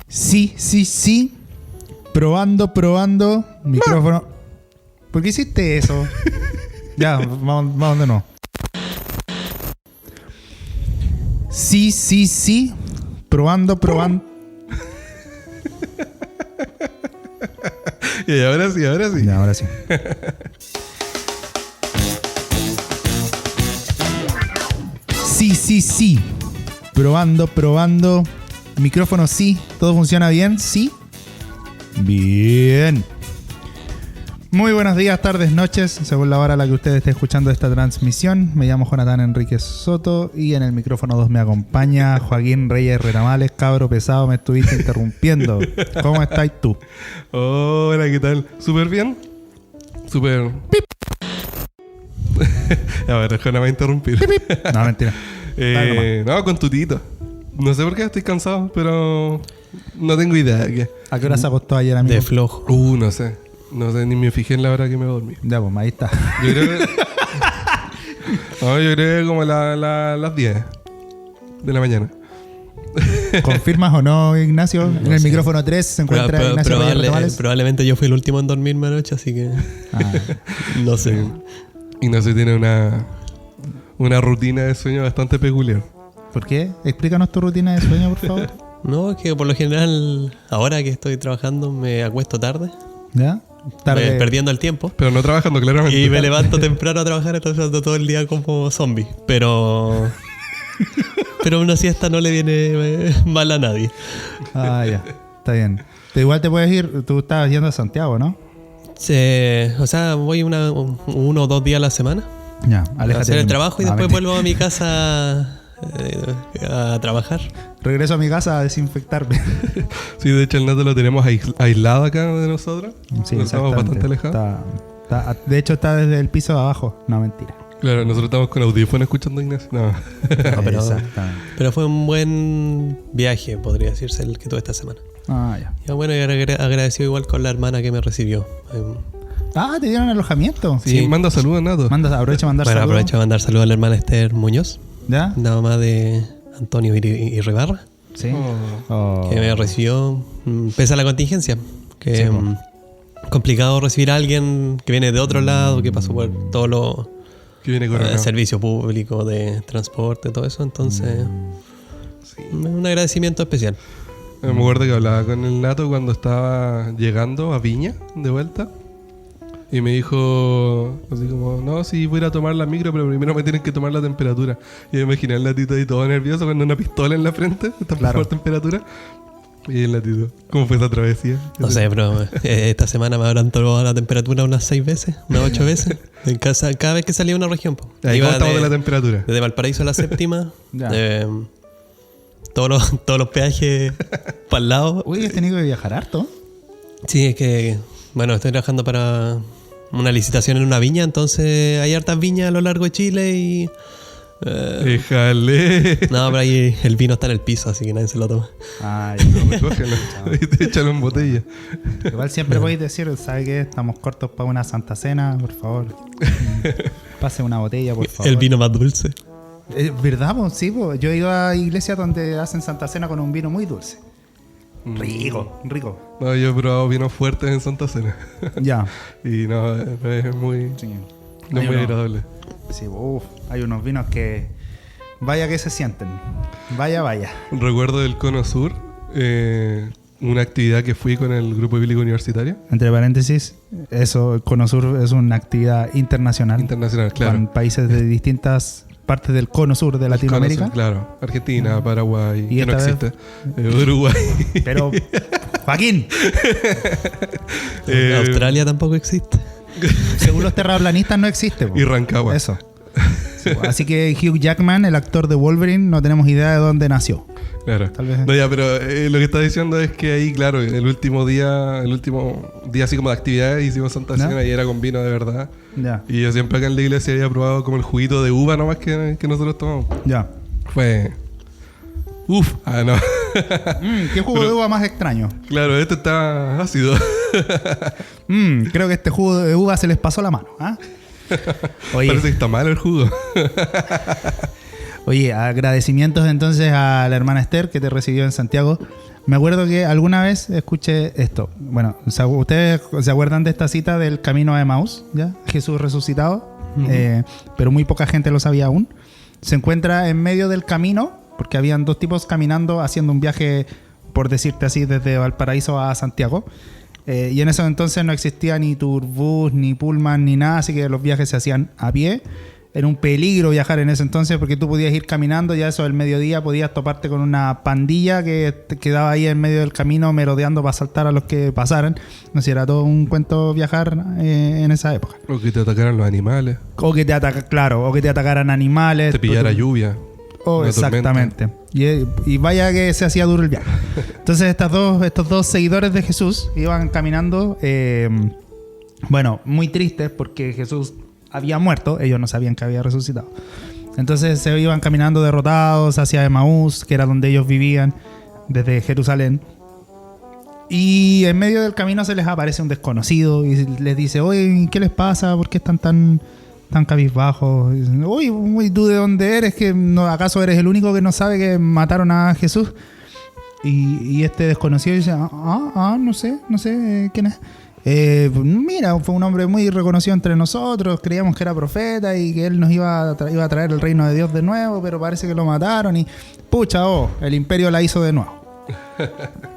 Sí, sí, sí. Probando. Micrófono. ¿Por qué hiciste eso? Ya, vamos de nuevo. Sí, sí, sí. Probando. Y ahora sí. Ya, ahora sí. Sí, sí, sí. Probando. Micrófono sí. ¿Todo funciona bien? Sí. Bien. Muy buenos días, tardes, noches, según la hora a la que usted esté escuchando esta transmisión. Me llamo Jonathan Enríquez Soto y en el micrófono 2 me acompaña Joaquín Reyes Renamales. Cabro pesado, me estuviste interrumpiendo. ¿Cómo estás tú? Hola, ¿qué tal? ¿Súper bien? Súper... ¡Pip! A ver, Jona va a interrumpir. ¡Pip, pip! No, mentira. No, con tutito. No sé por qué estoy cansado, pero no tengo idea de qué. ¿A qué hora se acostó ayer, amigo? De flojo. No sé. No sé, ni me fijé en la hora que me dormí. Ya, pues ahí está. Yo creo que... No, yo creo que como las 10 de la mañana. ¿Confirmas o no, Ignacio? En el micrófono 3 se encuentra Ignacio Reyes Renamales. Probablemente yo fui el último en dormirme anoche, así que... No sé. Ignacio tiene una rutina de sueño bastante peculiar. ¿Por qué? Explícanos tu rutina de sueño, por favor. No, es que por lo general, ahora que estoy trabajando, me acuesto tarde. ¿Ya? Tarde. Perdiendo el tiempo. Pero no trabajando, claramente. Y me levanto temprano a trabajar, entonces ando todo el día como zombie. Pero una siesta no le viene mal a nadie. Ah, ya. Está bien. Pero igual te puedes ir. Tú estabas yendo a Santiago, ¿no? O sea, voy uno o 2 días a la semana. Ya, A aléjate. hacer el trabajo y después mentira. vuelvo a mi casa a trabajar. Regreso a mi casa a desinfectarme. Sí, de hecho el Nato lo tenemos aislado acá de nosotros. Sí, Estamos bastante alejados. De hecho, está desde el piso de abajo. No, mentira. Claro, nosotros estamos con audífonos escuchando a Ignacio. No. No, pero, Exactamente. pero fue un buen viaje, podría decirse, el que tuve esta semana. Ah, ya. Y bueno, y agradecido igual con la hermana que me recibió. Ah, ¿te dieron alojamiento? Sí, manda saludos, Nato. Aprovecha a mandar Bueno, saludos. aprovecho de mandar saludos a la hermana Esther Muñoz, ¿Ya? la mamá de Antonio Irribarra, Sí. Oh. Oh. que me recibió pese a la contingencia. Que Sí, po. complicado recibir a alguien que viene de otro lado, que pasó por todo lo Que viene coronado. servicio público de transporte, todo eso. Entonces, Sí. un agradecimiento especial. Me acuerdo que hablaba con el Nato cuando estaba llegando a Viña de vuelta. Y me dijo así como, no, sí, voy a ir a tomar la micro, pero primero me tienen que tomar la temperatura. Y me imaginé al Natito ahí todo nervioso con una pistola en la frente, está Claro. por temperatura. Y el Natito, ¿cómo fue esa travesía? No sé, pero esta semana me habrán tomado la temperatura unas 6 veces, unas 8 veces. En casa, cada vez que salía a una región. Po. Ahí, Iba ¿cómo estamos de la temperatura? desde Valparaíso a la séptima. Ya. Todos los peajes para el lado. Uy, has tenido que viajar harto. Sí, es que, bueno, estoy trabajando para una licitación en una viña, entonces hay hartas viñas a lo largo de Chile y... Déjale. No, pero ahí el vino está en el piso, así que nadie se lo toma. Ay, Recógelo y te échalo en botella. igual siempre podéis decir, ¿sabe qué? Estamos cortos para una santa cena, por favor. Pase una botella, por favor. El vino más dulce. ¿Verdad? Po? Sí, po. Yo he ido a iglesias donde hacen santa cena con un vino muy dulce. Rico. No, yo he probado vinos fuertes en Santa Cena. Ya. Y no, es muy, Sí. no es Hay muy uno- agradable. Sí, hay unos vinos que... Vaya que se sienten. Vaya. Recuerdo del Cono Sur, una actividad que fui con el grupo bíblico universitario. Entre paréntesis, eso, el Cono Sur es una actividad internacional. Internacional, claro. Con países de distintas partes del Cono Sur de Latinoamérica. Cono Sur, claro. Argentina, Paraguay, Y que no esta existe. Uruguay. Pero, Joaquín, Australia tampoco existe. según los terraplanistas no existe. Po. Y Rancagua. Eso. Sí, po. Así que Hugh Jackman, el actor de Wolverine, no tenemos idea de dónde nació. Claro. Tal vez. No, ya, pero lo que está diciendo es que ahí, claro, el último día así como de actividades hicimos Santa ¿Ya? Cena y era con vino de verdad. Ya, Y yo siempre acá en la iglesia había probado como el juguito de uva nomás que nosotros tomamos. ya. Fue... Uf, no. ¿Qué jugo de uva más extraño? Claro, este está ácido. Creo que este jugo de uva se les pasó la mano. ¿Ah? Oye, Parece que está malo el jugo. Oye, agradecimientos entonces a la hermana Esther que te recibió en Santiago. Me acuerdo que alguna vez escuché esto. Bueno, ¿ustedes se acuerdan de esta cita del camino a Emaús? ¿Ya? Jesús resucitado. Pero muy poca gente lo sabía aún. Se encuentra en medio del camino, porque habían dos tipos caminando, haciendo un viaje, por decirte así, desde Valparaíso a Santiago. Y en esos entonces no existía ni turbús, ni pullman, ni nada, así que los viajes se hacían a pie. Era un peligro viajar en ese entonces porque tú podías ir caminando, ya eso del mediodía podías toparte con una pandilla que te quedaba ahí en medio del camino merodeando para asaltar a los que pasaran. No sé, era todo un cuento viajar en esa época. O que te atacaran los animales. O que te atacaran animales. Te pillara lluvia. Exactamente. Y vaya que se hacía duro el viaje. Entonces estos dos seguidores de Jesús iban caminando, bueno, muy tristes porque Jesús había muerto, ellos no sabían que había resucitado. Entonces se iban caminando derrotados hacia Emaús, que era donde ellos vivían, desde Jerusalén. Y en medio del camino se les aparece un desconocido y les dice: oye, ¿qué les pasa? ¿Por qué están tan cabizbajos? Y dicen: oye, ¿tú de dónde eres? ¿Acaso eres el único que no sabe que mataron a Jesús? Y este desconocido dice: no sé, ¿quién es? Mira, fue un hombre muy reconocido entre nosotros, creíamos que era profeta y que él nos iba a traer el reino de Dios de nuevo, pero parece que lo mataron y pucha, el imperio la hizo de nuevo.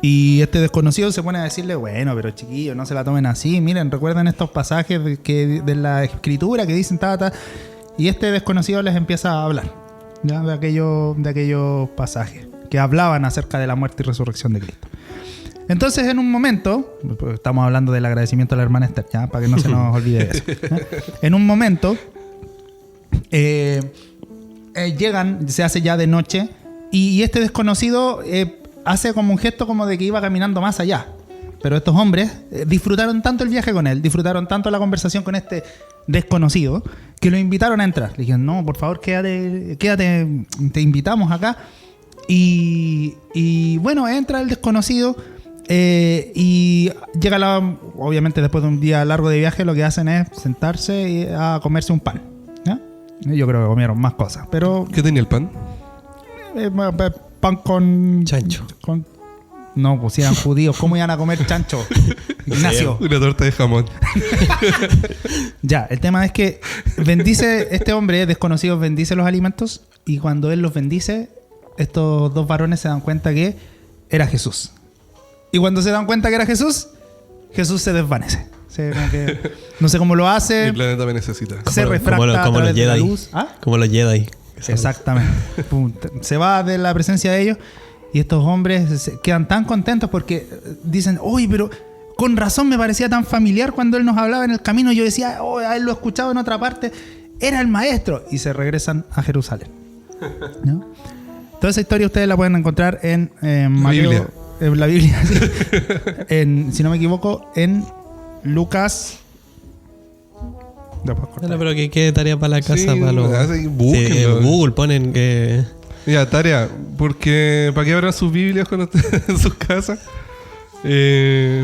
Y este desconocido se pone a decirle: bueno, pero chiquillos, no se la tomen así, miren, recuerden estos pasajes de la escritura que dicen y este desconocido les empieza a hablar, ¿ya? de aquellos pasajes que hablaban acerca de la muerte y resurrección de Cristo. Entonces, en un momento, estamos hablando del agradecimiento a la hermana Esther, ¿ya? Para que no se nos olvide de eso, ¿ya? En un momento, llegan, se hace ya de noche, y este desconocido hace como un gesto como de que iba caminando más allá. Pero estos hombres disfrutaron tanto el viaje con él, disfrutaron tanto la conversación con este desconocido, que lo invitaron a entrar. Le dijeron: no, por favor, quédate, te invitamos acá. Y bueno, entra el desconocido. Y llega obviamente después de un día largo de viaje, lo que hacen es sentarse a comerse un pan, ¿ya? Yo creo que comieron más cosas, pero ¿qué tenía el pan? Pan con chancho. No, pues si eran judíos, ¿cómo iban a comer chancho? Ignacio. Una torta de jamón. Ya, el tema es que este hombre desconocido bendice los alimentos, y cuando él los bendice, estos dos varones se dan cuenta que era Jesús. Y cuando se dan cuenta que era Jesús se desvanece. Como que, no sé cómo lo hace. El planeta me necesita. Se refracta a través de la luz. Como los Jedi. Exactamente. Se va de la presencia de ellos. Y estos hombres quedan tan contentos porque dicen: oye, pero con razón me parecía tan familiar cuando él nos hablaba en el camino. Yo decía: a él lo he escuchado en otra parte. Era el maestro. Y se regresan a Jerusalén, ¿no? Toda esa historia ustedes la pueden encontrar en Mateo, la Biblia, sí. Si no me equivoco, en Lucas. No, pero que quede tarea para la casa. Sí, para los... Google ponen que... Ya, tarea. Porque para que abran sus Biblias cuando estén en sus casas,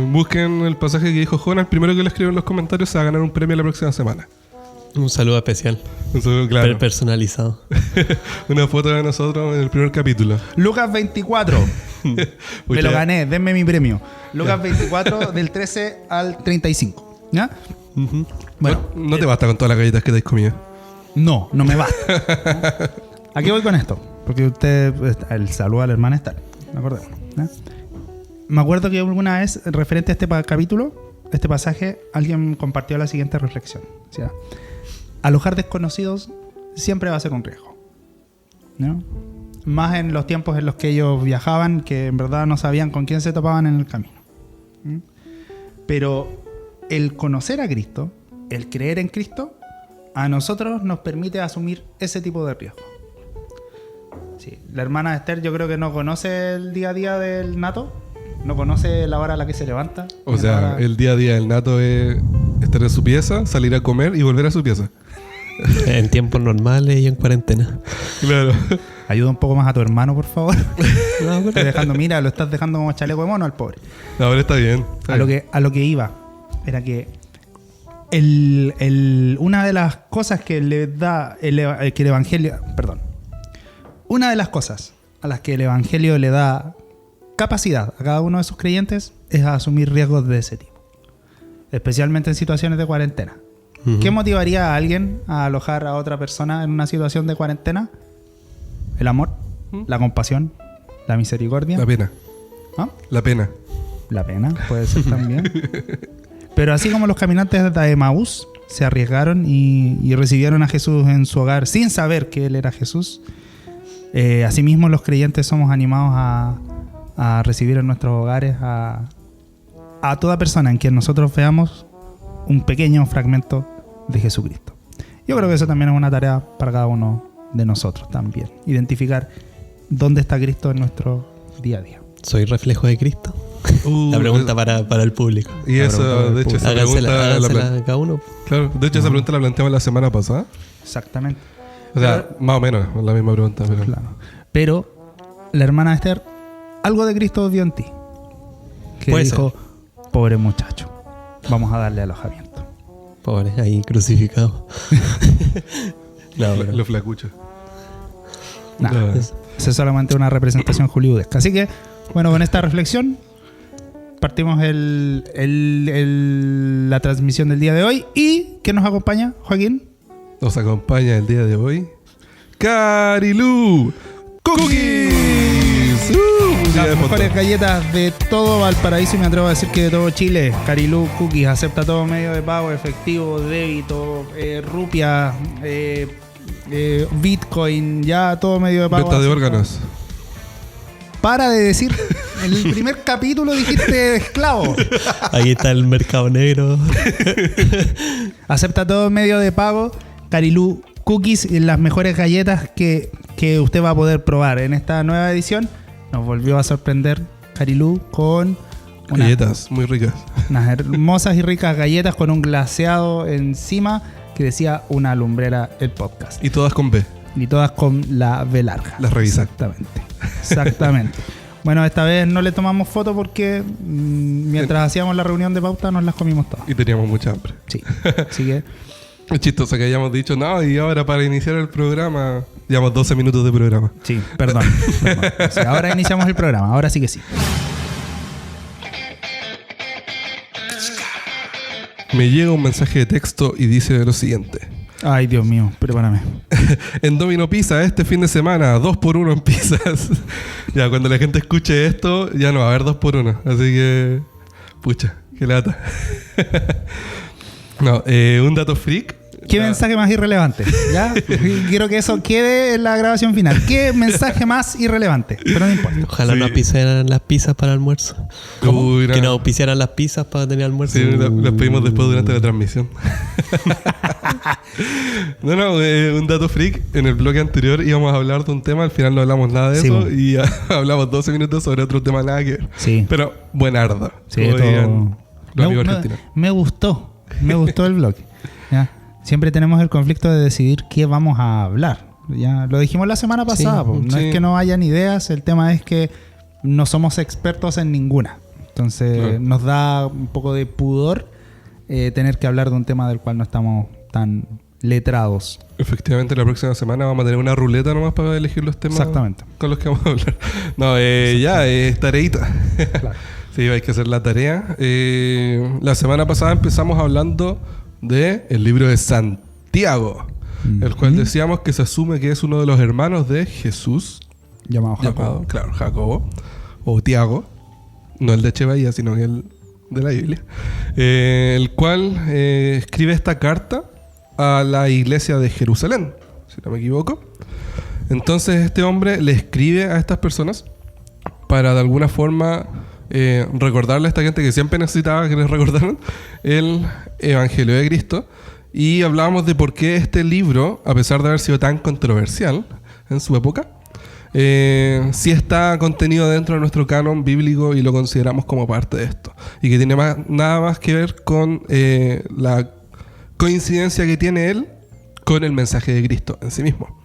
busquen el pasaje que dijo Jonás. El primero que lo escriba en los comentarios se va a ganar un premio la próxima semana. Un saludo especial. Un saludo, claro. Personalizado. Una foto de nosotros en el primer capítulo. Lucas 24. Me lo gané, denme mi premio. Lucas 24 del 13 al 35. ¿Ya? Uh-huh. Bueno, no te basta con todas las galletas que te has comido. No me basta. ¿A qué voy con esto? Porque el saludo a la hermana Esther. Me acuerdo. ¿Ya? Me acuerdo que alguna vez, referente a este capítulo, este pasaje, alguien compartió la siguiente reflexión. O sea, alojar desconocidos siempre va a ser un riesgo, ¿no? Más en los tiempos en los que ellos viajaban, que en verdad no sabían con quién se topaban en el camino. Pero el conocer a Cristo, el creer en Cristo, a nosotros nos permite asumir ese tipo de riesgo. Sí, la hermana Esther yo creo que no conoce el día a día del nato, no conoce la hora a la que se levanta. O sea, el día a día del nato es estar en su pieza, salir a comer y volver a su pieza. En tiempos normales y en cuarentena. Claro. Ayuda un poco más a tu hermano, por favor. No, lo estás dejando como chaleco de mono al pobre. No, pero está bien. A lo que iba era que una de las cosas que le da que el evangelio, una de las cosas a las que el Evangelio le da capacidad a cada uno de sus creyentes es a asumir riesgos de ese tipo, especialmente en situaciones de cuarentena. ¿Qué motivaría a alguien a alojar a otra persona en una situación de cuarentena? El amor, la compasión, la misericordia. La pena. ¿Ah? La pena. La pena, puede ser también. Pero así como los caminantes de Emaús se arriesgaron y recibieron a Jesús en su hogar sin saber que Él era Jesús, asimismo los creyentes somos animados a recibir en nuestros hogares a toda persona en quien nosotros veamos un pequeño fragmento de Jesucristo. Yo creo que eso también es una tarea para cada uno de nosotros también. Identificar dónde está Cristo en nuestro día a día. ¿Soy reflejo de Cristo? La pregunta para el público. Y eso, de hecho, esa pregunta... Hágansela cada uno. Claro, de hecho, esa pregunta la planteamos la semana pasada. Exactamente. O sea, más o menos, la misma pregunta. Pero... Claro. Pero la hermana Esther, algo de Cristo vio en ti. Que Puede dijo, pobre muchacho, vamos a darle alojamiento. Pobre, ahí crucificado. No, pero... Lo flacucho. Nada, No. es solamente una representación hollywoodesca. Así que, bueno, con esta reflexión partimos la transmisión del día de hoy. ¿Y qué nos acompaña, Joaquín? Nos acompaña el día de hoy Carilú Cookies. Las mejores galletas de todo Valparaíso y me atrevo a decir que de todo Chile. Carilú Cookies acepta todo medio de pago, efectivo, débito, rupia, Bitcoin, ya todo medio de pago. Venta de acepta. órganos. Para de decir, en el primer capítulo dijiste esclavo. Ahí está el mercado negro. Acepta todo medio de pago. Carilú Cookies, las mejores galletas que usted va a poder probar. En esta nueva edición nos volvió a sorprender Carilú con Galletas muy ricas. unas hermosas y ricas galletas con un glaseado encima que decía una lumbrera el podcast. Y todas con B. Y todas con la B larga. Las revisé. Exactamente. Bueno, esta vez no le tomamos foto porque mientras hacíamos la reunión de pauta nos las comimos todas. Y teníamos mucha hambre. Sí. Así que Es chistoso que hayamos dicho, no, y ahora para iniciar el programa, llevamos 12 minutos de programa. sí, perdón. O sea, ahora iniciamos el programa. Ahora sí que sí. Me llega un mensaje de texto y dice lo siguiente. Ay, Dios mío, prepárame. En Domino Pizza este fin de semana, 2x1 en pizzas. Ya, cuando la gente escuche esto, ya no va a haber 2x1. Así que, pucha, qué lata. No, un dato freak. ¿Qué mensaje más irrelevante? ¿Ya? Quiero que eso quede en la grabación final. ¿Qué mensaje más irrelevante? Pero no importa. Ojalá Sí. no auspiciaran las pizzas para almuerzo. Uy, Que no auspiciaran las pizzas para tener almuerzo. Sí, las pedimos después durante la transmisión. No, un dato freak. En el bloque anterior íbamos a hablar de un tema, al final no hablamos nada de Sí, eso bo. y hablamos 12 minutos sobre otro tema nada que ver. Sí. Pero buenardo. Sí, como esto- dirían los amigos argentinos. me gustó el blog. ¿Ya? Siempre tenemos el conflicto de decidir qué vamos a hablar. Ya lo dijimos la semana pasada. Sí, po. No sí. es que no hayan ideas, el tema es que no somos expertos en ninguna. Entonces Claro. nos da un poco de pudor tener que hablar de un tema del cual no estamos tan letrados. Efectivamente, la próxima semana vamos a tener una ruleta nomás para elegir los temas Exactamente. con los que vamos a hablar. No, ya, es tareita. Claro. Sí, hay que hacer la tarea. La semana pasada empezamos hablando de el libro de Santiago, el cual decíamos que se asume que es uno de los hermanos de Jesús, Llamado Jacob. llamado, claro, Jacobo, o Tiago, no el de Echeverría, sino el de la Biblia, el cual escribe esta carta a la iglesia de Jerusalén, si no me equivoco. Entonces este hombre le escribe a estas personas para de alguna forma recordarle a esta gente que siempre necesitaba que les recordaran el Evangelio de Cristo. Y hablábamos de por qué este libro, a pesar de haber sido tan controversial en su época, sí está contenido dentro de nuestro canon bíblico y lo consideramos como parte de esto. Y que tiene nada más que ver con la coincidencia que tiene él con el mensaje de Cristo en sí mismo.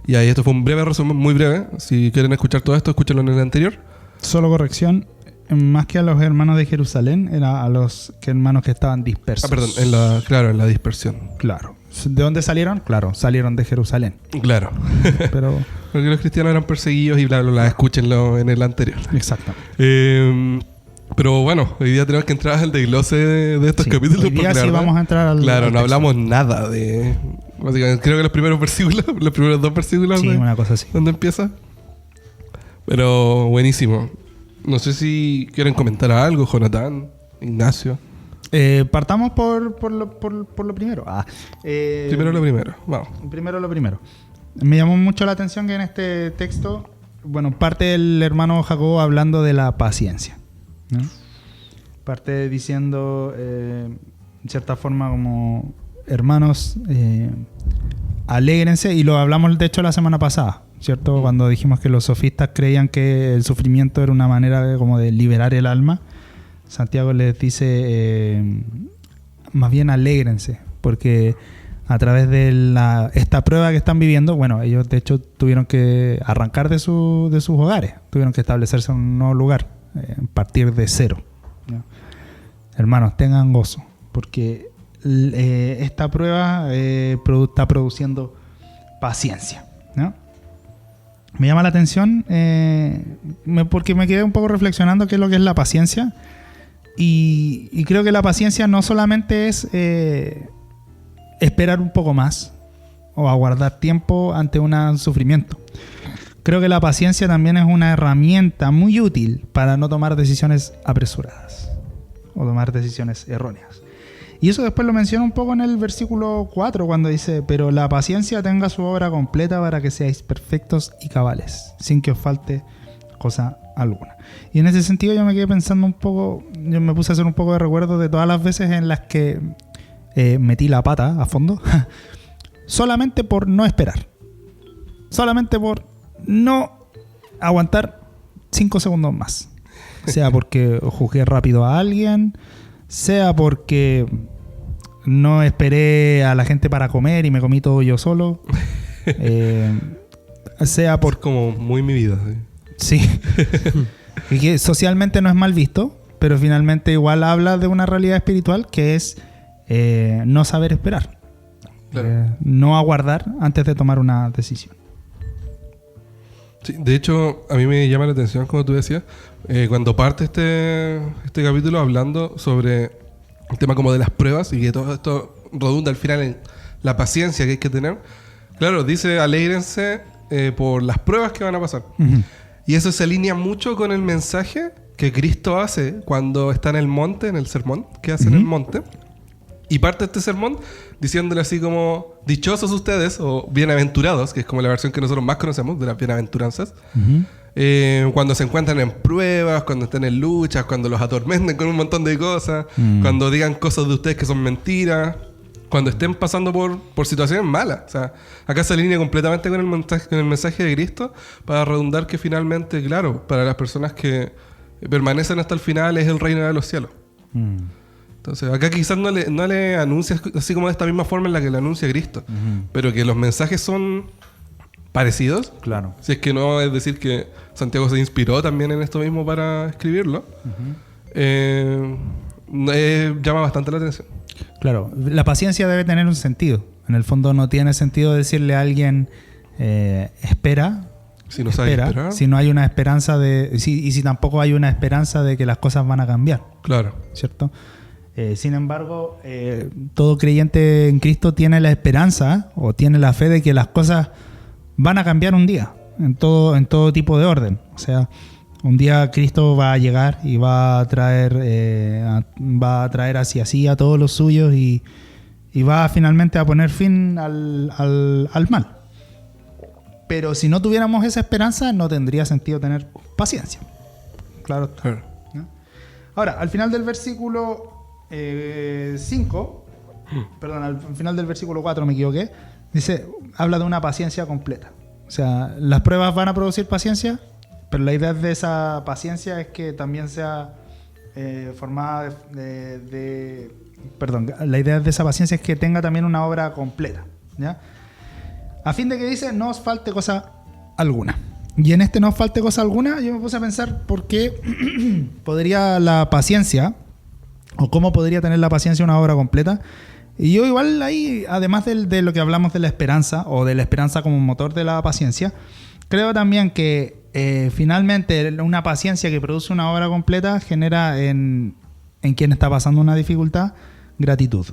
Y ahí esto fue un breve resumen, muy breve. Si quieren escuchar todo esto, escúchenlo en el anterior. Solo corrección. Más que a los hermanos de Jerusalén, era a los hermanos que estaban dispersos. Perdón, en la dispersión. Claro. ¿De dónde salieron? Claro, salieron de Jerusalén. Claro. Pero porque los cristianos eran perseguidos y bla, bla, bla. Escúchenlo en el anterior. Exacto. Pero bueno, hoy día tenemos que entrar al desglose de estos Sí, capítulos. hoy día porque, sí la verdad, vamos a entrar al claro, al no texto. hablamos nada de... Básicamente, creo que los primeros versículos, los primeros 2 versículos Sí, de una cosa así. donde empieza. Pero buenísimo. No sé si quieren comentar algo, Jonathan, Ignacio. Partamos por lo primero. Primero lo primero, vamos. Primero lo primero. Me llamó mucho la atención que en este texto, bueno, parte el hermano Jacobo hablando de la paciencia, ¿no? Parte diciendo, en cierta forma, como hermanos, alégrense, y lo hablamos de hecho la semana pasada, ¿cierto? Cuando dijimos que los sofistas creían que el sufrimiento era una manera como de liberar el alma. Santiago les dice, más bien alégrense, porque a través de esta prueba que están viviendo, bueno, ellos de hecho tuvieron que arrancar de sus hogares, tuvieron que establecerse en un nuevo lugar, partir de cero, ¿no? Hermanos, tengan gozo, porque esta prueba está produciendo paciencia, ¿no? Me llama la atención porque me quedé un poco reflexionando qué es lo que es la paciencia. Y creo que la paciencia no solamente es esperar un poco más o aguardar tiempo ante un sufrimiento. Creo que la paciencia también es una herramienta muy útil para no tomar decisiones apresuradas o tomar decisiones erróneas. Y eso después lo menciona un poco en el versículo 4 cuando dice: pero la paciencia tenga su obra completa para que seáis perfectos y cabales, sin que os falte cosa alguna. Y en ese sentido yo me quedé pensando un poco, yo me puse a hacer un poco de recuerdo de todas las veces en las que metí la pata a fondo solamente por no esperar, solamente por no aguantar 5 segundos más, sea porque juzgué rápido a alguien, sea porque no esperé a la gente para comer y me comí todo yo solo, sea por... Es como muy mi vida. ¿Sí? Sí. Y que socialmente no es mal visto, pero finalmente igual habla de una realidad espiritual que es no saber esperar. Claro. No aguardar antes de tomar una decisión. Sí, de hecho, a mí me llama la atención, como tú decías, cuando parte este capítulo hablando sobre el tema como de las pruebas y que todo esto redunda al final en la paciencia que hay que tener. Claro, dice alégrense por las pruebas que van a pasar. Uh-huh. Y eso se alinea mucho con el mensaje que Cristo hace cuando está en el monte, en el sermón que hace en el monte. Y parte este sermón diciéndole así como: dichosos ustedes, o bienaventurados, que es como la versión que nosotros más conocemos de las bienaventuranzas, cuando se encuentran en pruebas, cuando estén en luchas, cuando los atormenten con un montón de cosas, cuando digan cosas de ustedes que son mentiras, cuando estén pasando por situaciones malas. O sea, acá se alinea completamente con el mensaje de Cristo para redundar que finalmente, claro, para las personas que permanecen hasta el final es el reino de los cielos. Entonces, acá quizás no le anuncia así como de esta misma forma en la que le anuncia Cristo, pero que los mensajes son parecidos. Claro. Si es que no es decir que Santiago se inspiró también en esto mismo para escribirlo. Llama bastante la atención. Claro, la paciencia debe tener un sentido. En el fondo no tiene sentido decirle a alguien espera, Si no sabes esperar. si no hay una esperanza y si tampoco hay una esperanza de que las cosas van a cambiar. Claro. ¿Cierto? Sin embargo, todo creyente en Cristo tiene la esperanza o tiene la fe de que las cosas van a cambiar un día, en todo tipo de orden. O sea, un día Cristo va a llegar y va a traer hacia sí a todos los suyos y va finalmente a poner fin al mal. Pero si no tuviéramos esa esperanza, no tendría sentido tener paciencia. Claro. ¿No? Ahora, al final del versículo 5, perdón, al final del versículo 4 me equivoqué, habla de una paciencia completa. O sea, las pruebas van a producir paciencia, pero la idea de esa paciencia es que también sea formada la idea de esa paciencia es que tenga también una obra completa, ¿ya? A fin de que dice, no os falte cosa alguna. Y en este no os falte cosa alguna, yo me puse a pensar por qué podría la paciencia, o cómo podría tener la paciencia una obra completa. Y yo igual ahí, además de lo que hablamos de la esperanza, o de la esperanza como motor de la paciencia, Creo también que finalmente una paciencia que produce una obra completa genera en quien está pasando una dificultad gratitud,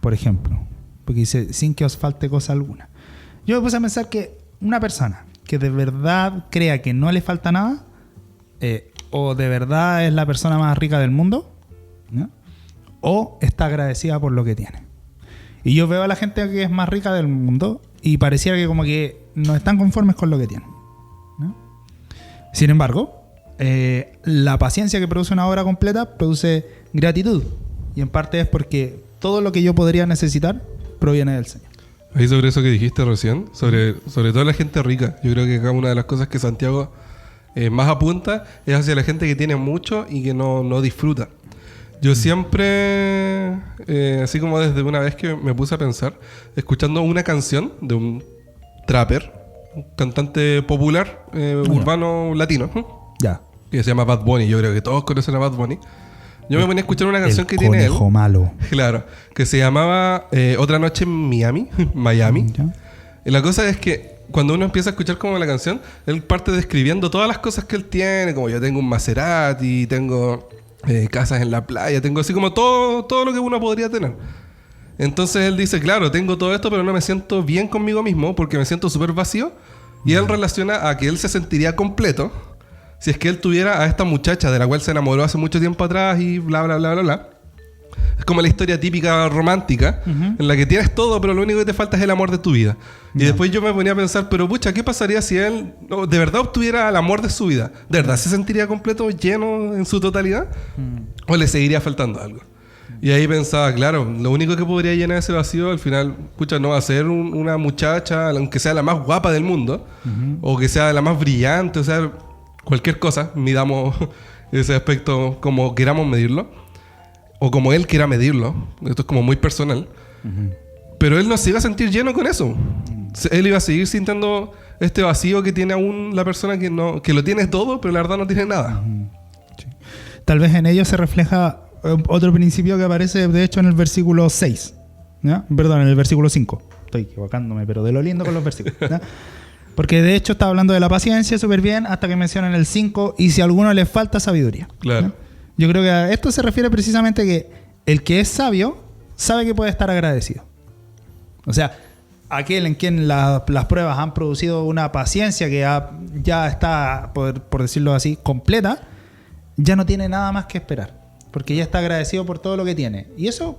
por ejemplo. Porque dice, sin que os falte cosa alguna. Yo me puse a pensar que una persona que de verdad crea que no le falta nada, o de verdad es la persona más rica del mundo, ¿no? O está agradecida por lo que tiene. Y yo veo a la gente que es más rica del mundo y pareciera que como que no están conformes con lo que tienen, ¿no? Sin embargo, la paciencia que produce una obra completa produce gratitud. Y en parte es porque todo lo que yo podría necesitar proviene del Señor. Ahí sobre eso que dijiste recién, sobre todo la gente rica. Yo creo que acá una de las cosas que Santiago más apunta es hacia la gente que tiene mucho y que no disfruta. Yo siempre, así como desde una vez que me puse a pensar, escuchando una canción de un trapper, un cantante popular urbano latino, Ya. que se llama Bad Bunny. Yo creo que todos conocen a Bad Bunny. Yo me ponía a escuchar una canción que El tiene él. conejo malo. Claro, que se llamaba Otra Noche en Miami. Ya. Y la cosa es que cuando uno empieza a escuchar como la canción, él parte describiendo todas las cosas que él tiene, como yo tengo un Maserati, tengo casas en la playa, tengo así como todo lo que uno podría tener. Entonces él dice, claro, tengo todo esto, pero no me siento bien conmigo mismo porque me siento súper vacío. Y él relaciona a que él se sentiría completo si es que él tuviera a esta muchacha de la cual se enamoró hace mucho tiempo atrás y bla, bla, bla, bla, bla. Es como la historia típica romántica, en la que tienes todo, pero lo único que te falta es el amor de tu vida. Y después yo me ponía a pensar, pero pucha, ¿qué pasaría si él de verdad obtuviera el amor de su vida? ¿De verdad se sentiría completo, lleno en su totalidad? ¿O le seguiría faltando algo? Y ahí pensaba, claro, lo único que podría llenar ese vacío al final, pucha, no va a ser una muchacha, aunque sea la más guapa del mundo, o que sea la más brillante, o sea, cualquier cosa, midamos ese aspecto como queramos medirlo. O como él quiera medirlo. Esto es como muy personal. Pero él no se iba a sentir lleno con eso. Él iba a seguir sintiendo este vacío que tiene aún la persona que lo tiene todo, pero la verdad no tiene nada. Sí. Tal vez en ello se refleja otro principio que aparece, de hecho, en el versículo 6. ¿Ya? Perdón, en el versículo 5. Estoy equivocándome, pero de lo lindo con los versículos. ¿Ya? Porque de hecho está hablando de la paciencia súper bien hasta que mencionan el 5 y si a alguno le falta sabiduría. Claro. ¿Ya? Yo creo que a esto se refiere precisamente a que el que es sabio sabe que puede estar agradecido. O sea, aquel en quien las pruebas han producido una paciencia que ya está, por decirlo así, completa, ya no tiene nada más que esperar. Porque ya está agradecido por todo lo que tiene. Y eso,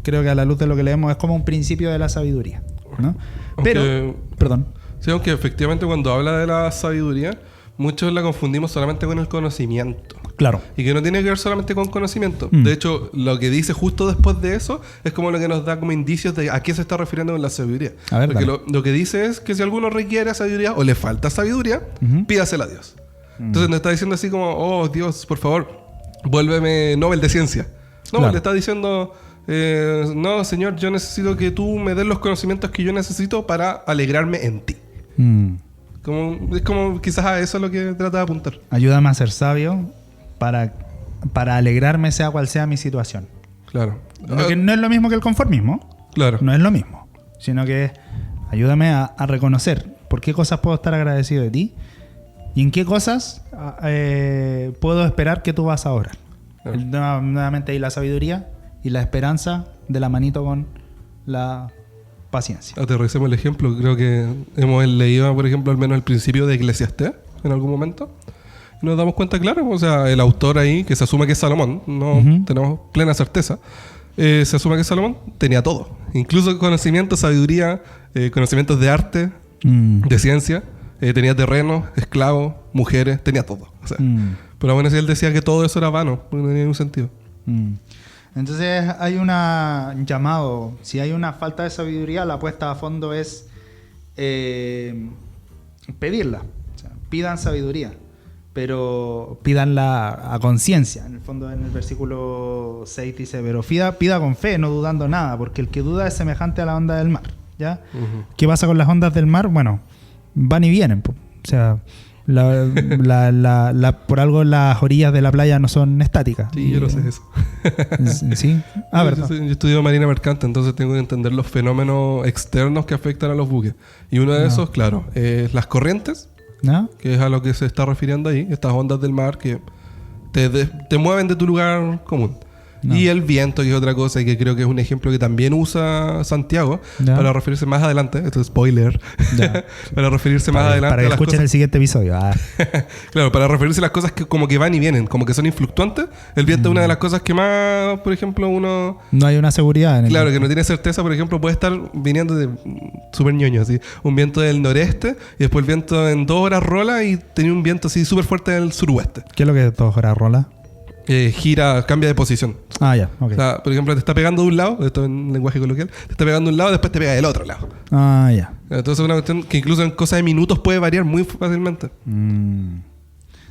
creo que a la luz de lo que leemos, es como un principio de la sabiduría, ¿no? Pero, perdón. Sí, aunque efectivamente cuando habla de la sabiduría, muchos la confundimos solamente con el conocimiento. Claro. Y que no tiene que ver solamente con conocimiento. De hecho, lo que dice justo después de eso es como lo que nos da como indicios de a qué se está refiriendo con la sabiduría. A ver, porque lo que dice es que si alguno requiere sabiduría o le falta sabiduría, pídasela a Dios. Entonces no está diciendo así como, oh Dios, por favor, vuélveme Nobel de Ciencia. No, Claro. le está diciendo, no Señor, yo necesito que tú me des los conocimientos que yo necesito para alegrarme en ti. Es como quizás a eso es lo que trata de apuntar. Ayúdame a ser sabio para alegrarme sea cual sea mi situación. Claro. Lo que no es lo mismo que el conformismo. Claro. No es lo mismo. Sino que ayúdame a reconocer por qué cosas puedo estar agradecido de ti y en qué cosas puedo esperar que tú vas a orar. Claro. Nuevamente ahí la sabiduría y la esperanza de la manito con la paciencia. Aterricemos el ejemplo. Creo que hemos leído, por ejemplo, al menos el principio de Eclesiastés en algún momento. Y nos damos cuenta, claro, o sea, el autor ahí, que se asume que es Salomón, no tenemos plena certeza, se asume que es Salomón, tenía todo. Incluso conocimiento, sabiduría, conocimientos de arte, de ciencia, tenía terrenos, esclavos, mujeres, tenía todo. O sea, pero aún así él decía que todo eso era vano, no tenía ningún sentido. Entonces hay un llamado, si hay una falta de sabiduría, la apuesta a fondo es pedirla. O sea, pidan sabiduría, pero pídanla a conciencia. En el fondo, en el versículo 6 dice, pero pida con fe, no dudando nada, porque el que duda es semejante a la onda del mar. ¿Ya? ¿Qué pasa con las ondas del mar? Bueno, van y vienen. O sea, por algo las orillas de la playa no son estáticas. Sí, yo lo sé eso. ¿Sí? Yo estudio marina mercante, entonces tengo que entender los fenómenos externos que afectan a los buques. Y uno de esos, claro, es las corrientes ¿No? que es a lo que se está refiriendo ahí, estas ondas del mar que te mueven de tu lugar común. No. Y el viento, que es otra cosa, y que creo que es un ejemplo que también usa Santiago Ya. para referirse más adelante, esto es spoiler, Ya. para referirse más adelante Para que a las escuchen cosas, el siguiente episodio. claro, para referirse a las cosas que como que van y vienen, como que son influctuantes. El viento es una de las cosas que más, por ejemplo, uno... No hay una seguridad en el Claro, que no tiene certeza, por ejemplo, puede estar viniendo de súper ñoño, así, un viento del noreste y después el viento en 2 horas rola y tenía un viento así súper fuerte del suroeste. ¿Qué es lo que todos ahora rola? Gira, cambia de posición. Ah, ya, ok. O sea, por ejemplo, te está pegando de un lado, esto en lenguaje coloquial, te está pegando de un lado y después te pega del otro lado. Ah, ya. Entonces es una cuestión que incluso en cosas de minutos puede variar muy fácilmente.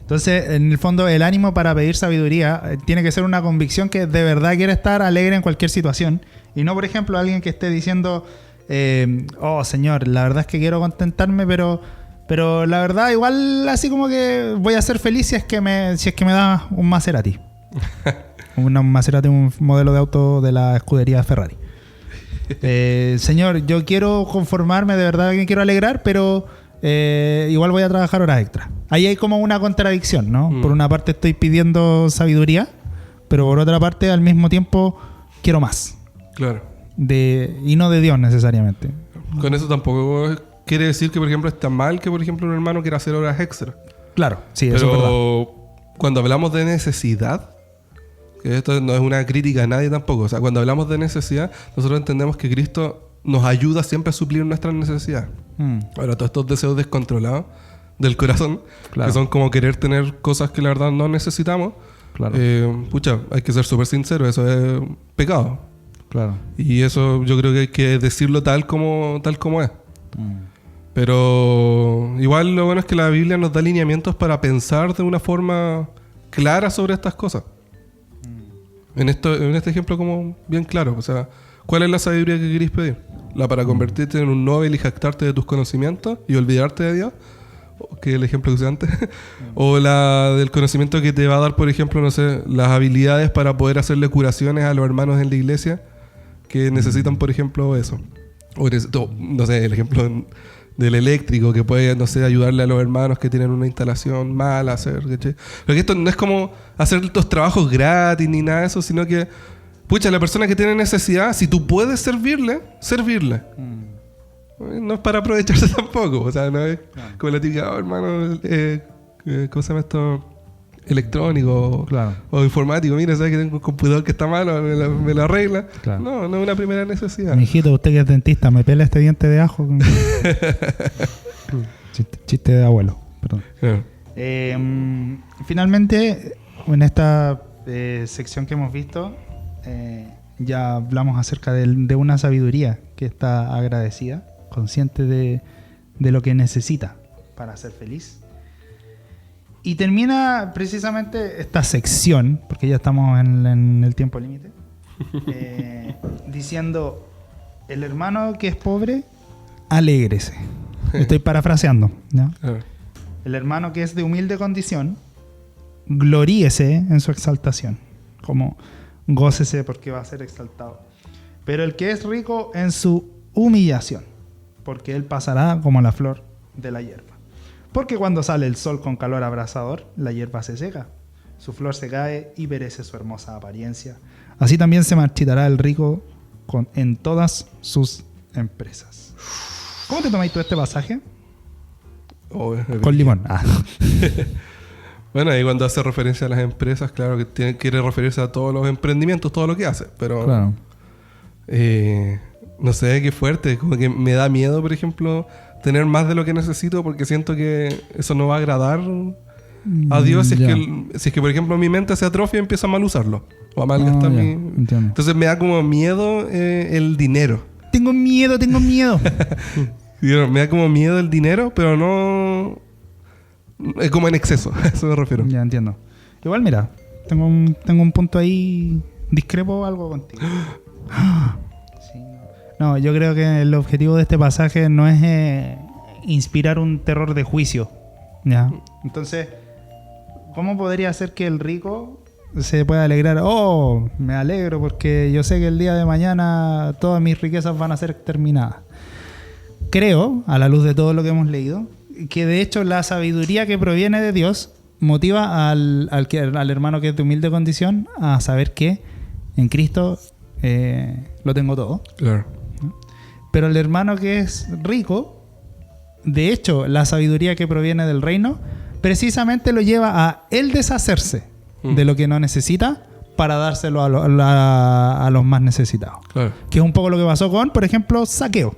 Entonces, en el fondo, el ánimo para pedir sabiduría tiene que ser una convicción que de verdad quiere estar alegre en cualquier situación. Y no, por ejemplo, alguien que esté diciendo, oh, Señor, la verdad es que quiero contentarme, pero la verdad, igual así como que voy a ser feliz si es que me da un Maserati. Un Maserati, un modelo de auto de la escudería Ferrari. Señor, yo quiero conformarme, de verdad que quiero alegrar, pero igual voy a trabajar horas extra. Ahí hay como una contradicción, ¿no? Por una parte estoy pidiendo sabiduría, pero por otra parte al mismo tiempo quiero más. Claro. Y no de Dios necesariamente. Con eso tampoco quiere decir que, por ejemplo, está mal que, por ejemplo, un hermano quiera hacer horas extra. Claro, sí, eso es verdad. Pero cuando hablamos de necesidad, que esto no es una crítica a nadie tampoco, o sea, cuando hablamos de necesidad, nosotros entendemos que Cristo nos ayuda siempre a suplir nuestras necesidades. Ahora, todos estos deseos descontrolados del corazón, Claro. que son como querer tener cosas que la verdad no necesitamos, Claro. pucha, hay que ser súper sincero, eso es pecado. Claro. Y eso yo creo que hay que decirlo tal como es. Pero igual lo bueno es que la Biblia nos da lineamientos para pensar de una forma clara sobre estas cosas. En este ejemplo como bien claro. O sea, ¿cuál es la sabiduría que querés pedir? ¿La para convertirte en un Nobel y jactarte de tus conocimientos y olvidarte de Dios? Que es el ejemplo que usé antes. ¿O la del conocimiento que te va a dar, por ejemplo, no sé, las habilidades para poder hacerle curaciones a los hermanos en la iglesia que necesitan, por ejemplo, eso? O no sé, el ejemplo del eléctrico que puede, no sé, ayudarle a los hermanos que tienen una instalación mala a hacer, ¿cachai? Porque esto no es como hacer estos trabajos gratis ni nada de eso, sino que, pucha, la persona que tiene necesidad, si tú puedes servirle. No es para aprovecharse tampoco, o sea, no es como la típica, oh, hermano, ¿cómo se llama esto? Electrónico Claro. o informático, mira, sabes que tengo un computador que está malo, me lo arregla. Claro. No es una primera necesidad. Mijito, usted que es dentista, me pela este diente de ajo. Chiste de abuelo, perdón. Claro. Finalmente, en esta sección que hemos visto, ya hablamos acerca de una sabiduría que está agradecida, consciente de lo que necesita para ser feliz. Y termina precisamente esta sección, porque ya estamos en el tiempo límite, diciendo, el hermano que es pobre, alégrese. Estoy parafraseando, ¿no? Claro. El hermano que es de humilde condición, gloríese en su exaltación, como gócese porque va a ser exaltado. Pero el que es rico en su humillación, porque él pasará como la flor de la hierba. Porque cuando sale el sol con calor abrasador, la hierba se seca, su flor se cae y perece su hermosa apariencia. Así también se marchitará el rico en todas sus empresas. ¿Cómo te tomáis tú este pasaje? Con limón. Bueno, ahí cuando hace referencia a las empresas, claro que quiere referirse a todos los emprendimientos, todo lo que hace, pero Claro. No sé, qué fuerte, como que me da miedo, por ejemplo, tener más de lo que necesito porque siento que eso no va a agradar a Dios si es que, por ejemplo, mi mente se atrofia y empieza a mal usarlo o a malgastar mi... Entiendo. Entonces me da como miedo el dinero. Tengo miedo. Me da como miedo el dinero, pero no... Es como en exceso, a eso me refiero. Ya entiendo. Igual, mira, tengo un punto ahí, discrepo algo contigo. Sí. No, yo creo que el objetivo de este pasaje no es inspirar un terror de juicio. ¿Ya? Entonces, ¿cómo podría ser que el rico se pueda alegrar? Oh, me alegro porque yo sé que el día de mañana todas mis riquezas van a ser exterminadas. Creo, a la luz de todo lo que hemos leído, que de hecho la sabiduría que proviene de Dios motiva al hermano que es de humilde condición a saber que en Cristo lo tengo todo. Claro. Pero el hermano que es rico, de hecho, la sabiduría que proviene del reino, precisamente lo lleva a él deshacerse de lo que no necesita para dárselo a los más necesitados. Claro. Que es un poco lo que pasó con, por ejemplo, Zaqueo.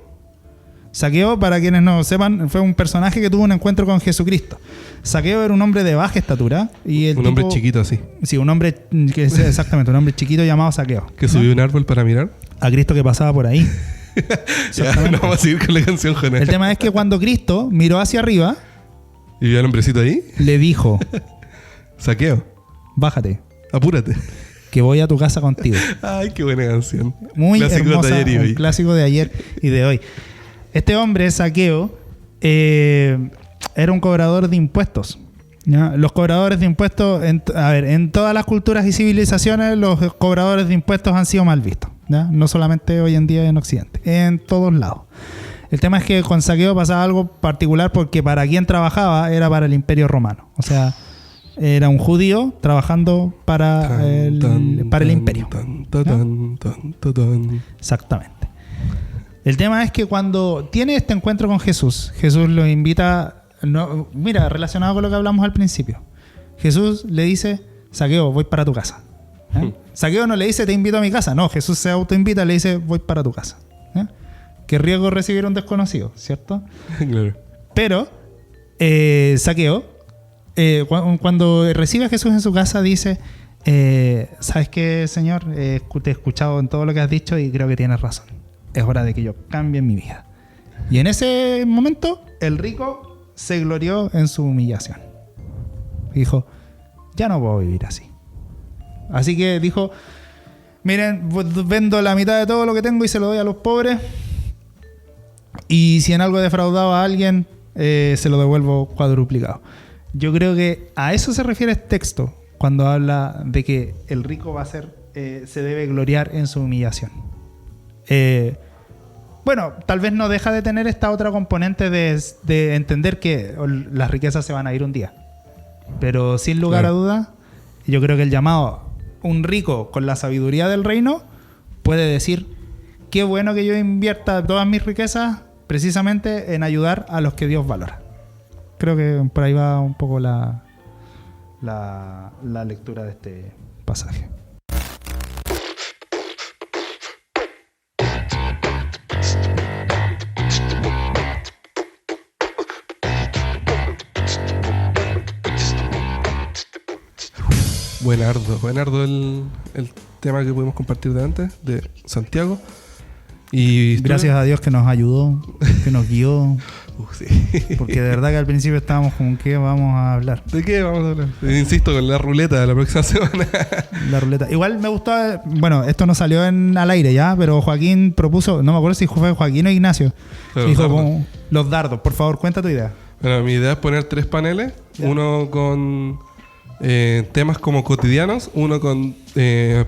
Zaqueo, para quienes no sepan, fue un personaje que tuvo un encuentro con Jesucristo. Zaqueo era un hombre de baja estatura. Y el Hombre chiquito así. Sí, un hombre que es exactamente, un hombre chiquito llamado Zaqueo. Que subió un árbol para mirar. A Cristo que pasaba por ahí. Ya, no vamos a seguir con la canción, Jonás. El tema es que cuando Cristo miró hacia arriba, ¿Y vio al hombrecito ahí? le dijo, Saqueo. bájate, Apúrate. que voy a tu casa contigo. Ay, qué buena canción. Muy Clásico hermosa, de ayer y un hoy. clásico de ayer y de hoy. Este hombre, Zaqueo, era un cobrador de impuestos. ¿Ya? Los cobradores de impuestos, en todas las culturas y civilizaciones, los cobradores de impuestos han sido mal vistos. ¿Ya? No solamente hoy en día en Occidente, en todos lados. El tema es que con Zaqueo pasaba algo particular porque para quien trabajaba era para el Imperio Romano. O sea, era un judío trabajando para el imperio. Exactamente. El tema es que cuando tiene este encuentro con Jesús, Jesús lo invita, mira, relacionado con lo que hablamos al principio. Jesús le dice, Zaqueo, voy para tu casa. Zaqueo no le dice, te invito a mi casa. No, Jesús se autoinvita, le dice, voy para tu casa. Qué riesgo recibir a un desconocido, ¿cierto? Claro. Pero Zaqueo, cuando recibe a Jesús en su casa, dice, ¿sabes qué, Señor? Te he escuchado en todo lo que has dicho y creo que tienes razón. Es hora de que yo cambie mi vida. Y en ese momento, el rico se glorió en su humillación. Dijo, ya no puedo vivir así. Así que dijo, miren, vendo la mitad de todo lo que tengo y se lo doy a los pobres. Y si en algo he defraudado a alguien, se lo devuelvo cuadruplicado. Yo creo que a eso se refiere el texto cuando habla de que el rico va a ser, se debe gloriar en su humillación. Bueno, tal vez no deja de tener esta otra componente de entender que las riquezas se van a ir un día. Pero sin lugar a dudas, yo creo que el llamado un rico con la sabiduría del reino puede decir, qué bueno que yo invierta todas mis riquezas precisamente en ayudar a los que Dios valora. Creo que por ahí va un poco la lectura de este pasaje. Buenardo el tema que pudimos compartir de antes, de Santiago. Y gracias a Dios que nos ayudó, que nos guió. Sí. Porque de verdad que al principio estábamos como, ¿qué vamos a hablar? ¿De qué vamos a hablar? Insisto, con la ruleta de la próxima semana. La ruleta. Igual me gustó, bueno, esto no salió al aire ya, pero Joaquín propuso, no me acuerdo si fue Joaquín o Ignacio. Dijo como, los dardos. Por favor, cuenta tu idea. Bueno, mi idea es poner 3 paneles. Ya. Uno con temas como cotidianos, uno con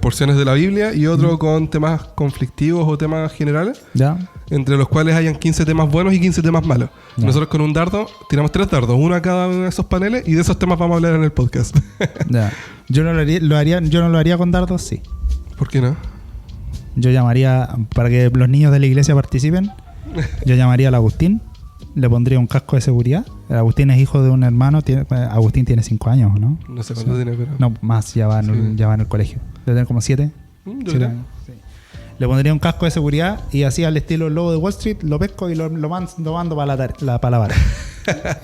porciones de la Biblia y otro con temas conflictivos o temas generales, ya, entre los cuales hayan 15 temas buenos y 15 temas malos. Ya. Nosotros con un dardo tiramos 3 dardos, uno a cada uno de esos paneles, y de esos temas vamos a hablar en el podcast. Ya. Yo no lo haría con dardos, sí. ¿Por qué no? Yo llamaría, para que los niños de la iglesia participen, yo llamaría al Agustín, le pondría un casco de seguridad. El Agustín es hijo de un hermano. Agustín tiene 5 años, ¿no? No sé cuánto tiene, pero... No, más, ya va en el colegio. Debe tener como 7. 7 años. Sí. Le pondría un casco de seguridad y así al estilo el lobo de Wall Street, lo pesco y lo mando para la vara.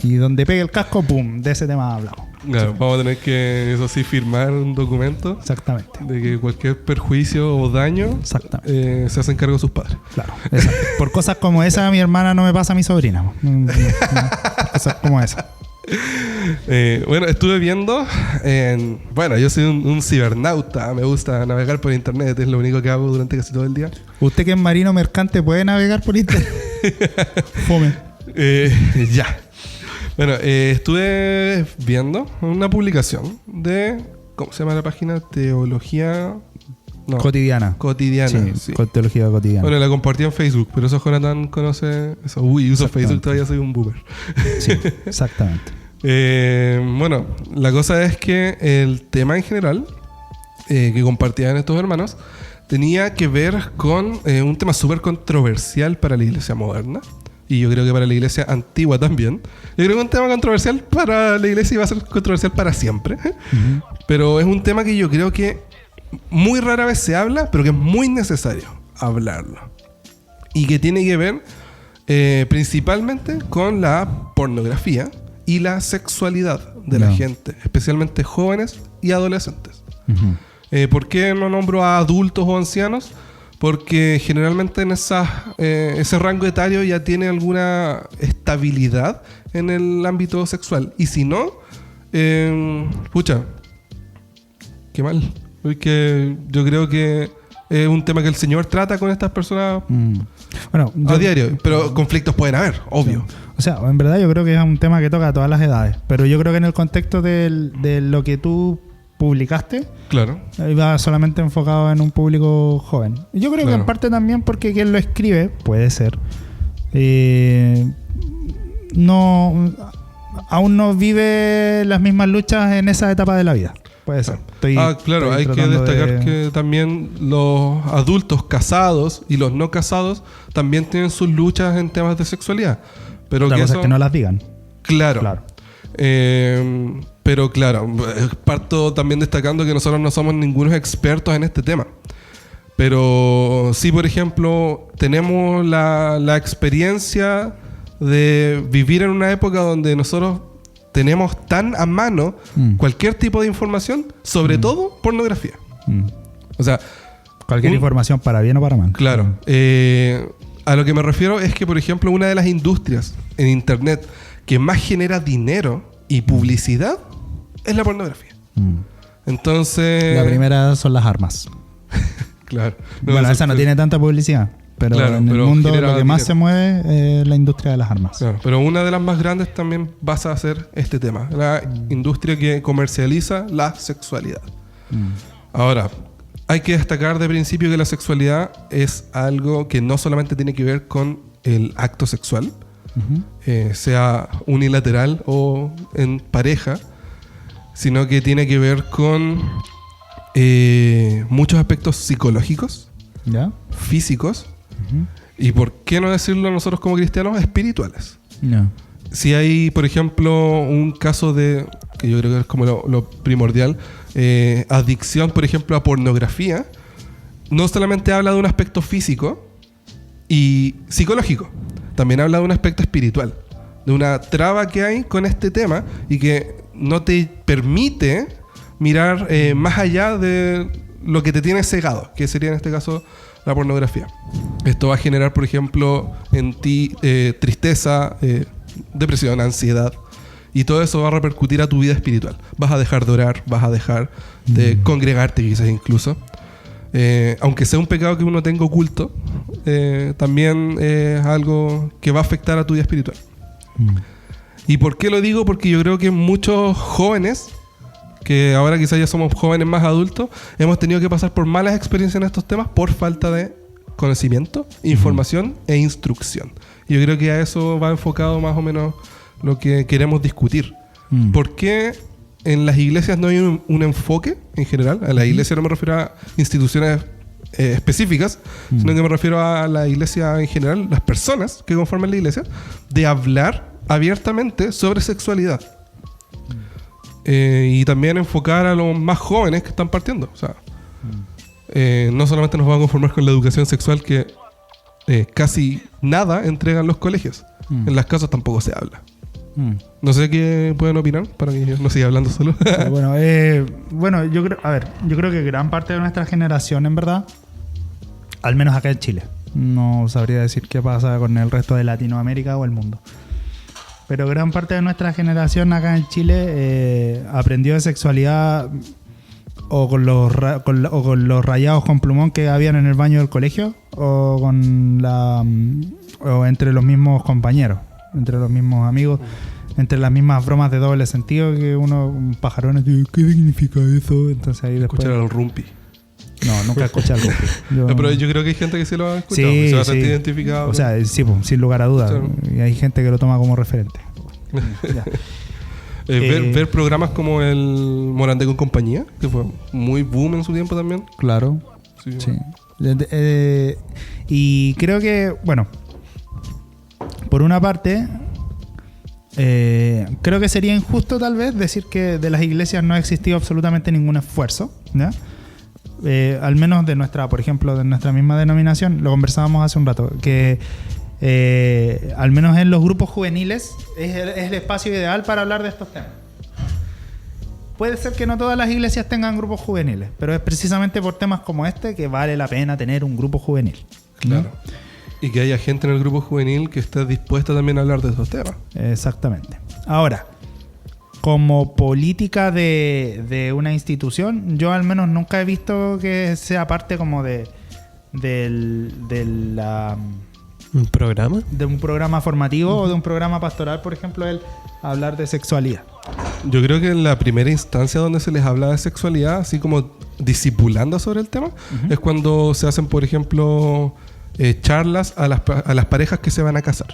Y donde pegue el casco, ¡pum! De ese tema hablamos. Claro, sí. Vamos a tener que, eso sí, firmar un documento. Exactamente. De que cualquier perjuicio o daño se hacen cargo sus padres. Claro, exacto. Por cosas como esa, mi hermana no me pasa a mi sobrina. Cosas como esa. Bueno, estuve viendo. Bueno, yo soy un cibernauta. Me gusta navegar por internet. Es lo único que hago durante casi todo el día. ¿Usted que es marino mercante puede navegar por internet? Fome. Ya. Bueno, estuve viendo una publicación de... ¿Cómo se llama la página? Teología No. Cotidiana. Cotidiana. Sí, Sí. teología cotidiana. Bueno, la compartí en Facebook, pero eso Jonathan conoce eso. Uy, uso Facebook, todavía soy un boomer. Sí, exactamente. Bueno, la cosa es que el tema en general que compartían estos hermanos tenía que ver con un tema súper controversial para la iglesia moderna. Y yo creo que para la iglesia antigua también. Yo creo que es un tema controversial para la iglesia y va a ser controversial para siempre. Ujú. Pero es un tema que yo creo que muy rara vez se habla, pero que es muy necesario hablarlo. Y que tiene que ver principalmente con la pornografía y la sexualidad de la gente, especialmente jóvenes y adolescentes. Ujú. ¿Por qué no nombro a adultos o ancianos? Porque generalmente en ese rango etario ya tiene alguna estabilidad en el ámbito sexual. Y si no, pucha, qué mal. Porque yo creo que es un tema que el Señor trata con estas personas Bueno, a diario. Pero conflictos pueden haber, obvio. O sea, en verdad yo creo que es un tema que toca a todas las edades. Pero yo creo que en el contexto de lo que tú publicaste, Claro. iba solamente enfocado en un público joven. Yo creo que Claro. en parte también porque quien lo escribe, puede ser, no, aún no vive las mismas luchas en esa etapa de la vida. Puede ser. Claro, hay que destacar que también los adultos casados y los no casados también tienen sus luchas en temas de sexualidad. Pero La que cosa eso, es que no las digan. claro. Claro. Pero claro, parto también destacando que nosotros no somos ningunos expertos en este tema. Pero sí, por ejemplo, tenemos la experiencia de vivir en una época donde nosotros tenemos tan a mano cualquier tipo de información, sobre todo pornografía. O sea, Cualquier información para bien o para mal. claro. A lo que me refiero es que, por ejemplo, una de las industrias en Internet que más genera dinero y publicidad es la pornografía. Entonces... La primera son las armas. Claro. Bueno, esa no tiene tanta publicidad. Pero Claro, en el pero mundo genera lo que más dinero. se mueve es la industria de las armas. Claro, pero una de las más grandes también pasa a ser este tema. La industria que comercializa la sexualidad. Ahora, hay que destacar de principio que la sexualidad es algo que no solamente tiene que ver con el acto sexual, sea unilateral o en pareja, sino que tiene que ver con muchos aspectos psicológicos, ¿Ya? físicos y, por qué no decirlo nosotros como cristianos, espirituales. No. Si hay, por ejemplo, un caso de, que yo creo que es como lo primordial, adicción, por ejemplo, a pornografía, no solamente habla de un aspecto físico y psicológico, también habla de un aspecto espiritual, de una traba que hay con este tema y que no te permite mirar más allá de lo que te tiene cegado, que sería en este caso la pornografía. Esto va a generar, por ejemplo, en ti tristeza, depresión, ansiedad, y todo eso va a repercutir a tu vida espiritual. Vas a dejar de orar, vas a dejar de congregarte quizás incluso. Aunque sea un pecado que uno tenga oculto, también es algo que va a afectar a tu vida espiritual. ¿Y por qué lo digo? Porque yo creo que muchos jóvenes, que ahora quizás ya somos jóvenes más adultos, hemos tenido que pasar por malas experiencias en estos temas por falta de conocimiento, información e instrucción. Y yo creo que a eso va enfocado más o menos lo que queremos discutir. ¿Por qué en las iglesias no hay un enfoque en general? A la iglesia no me refiero a instituciones específicas, sino que me refiero a la iglesia en general, las personas que conforman la iglesia, de hablar abiertamente sobre sexualidad. Y también enfocar a los más jóvenes que están partiendo. O sea, no solamente nos vamos a conformar con la educación sexual que casi nada entregan los colegios. En las casas tampoco se habla. No sé qué pueden opinar para que yo no siga hablando solo. Bueno, yo creo que gran parte de nuestra generación, en verdad, al menos acá en Chile, no sabría decir qué pasa con el resto de Latinoamérica o el mundo, pero gran parte de nuestra generación acá en Chile aprendió de sexualidad o con los rayados con plumón que habían en el baño del colegio o o entre los mismos compañeros, entre los mismos amigos, entre las mismas bromas de doble sentido que un pajarón dice, ¿qué significa eso? Entonces ahí después... Escuchar al rumpi. No, nunca escuché algo. Pero yo creo que hay gente que sí lo ha escuchado. Sí, y se va a sí. sentir identificado. O sea, sí, pues, sin lugar a dudas. Claro. Y hay gente que lo toma como referente. Ya. Ver programas como el Morandé con compañía, que fue muy boom en su tiempo también. Claro. Sí. Sí. Y creo que, bueno, por una parte, creo que sería injusto tal vez decir que de las iglesias no ha existido absolutamente ningún esfuerzo, ¿ya? Al menos de nuestra, por ejemplo, de nuestra misma denominación, lo conversábamos hace un rato, que al menos en los grupos juveniles es el espacio ideal para hablar de estos temas. Puede ser que no todas las iglesias tengan grupos juveniles, pero es precisamente por temas como este que vale la pena tener un grupo juvenil, ¿no? Claro. Y que haya gente en el grupo juvenil que esté dispuesta también a hablar de esos temas. Exactamente. Ahora, como política de una institución, yo al menos nunca he visto que sea parte como de ¿Un programa? de un programa formativo o de un programa pastoral, por ejemplo, el hablar de sexualidad. Yo creo que en la primera instancia donde se les habla de sexualidad, así como discipulando sobre el tema, es cuando se hacen, por ejemplo, charlas a las parejas que se van a casar.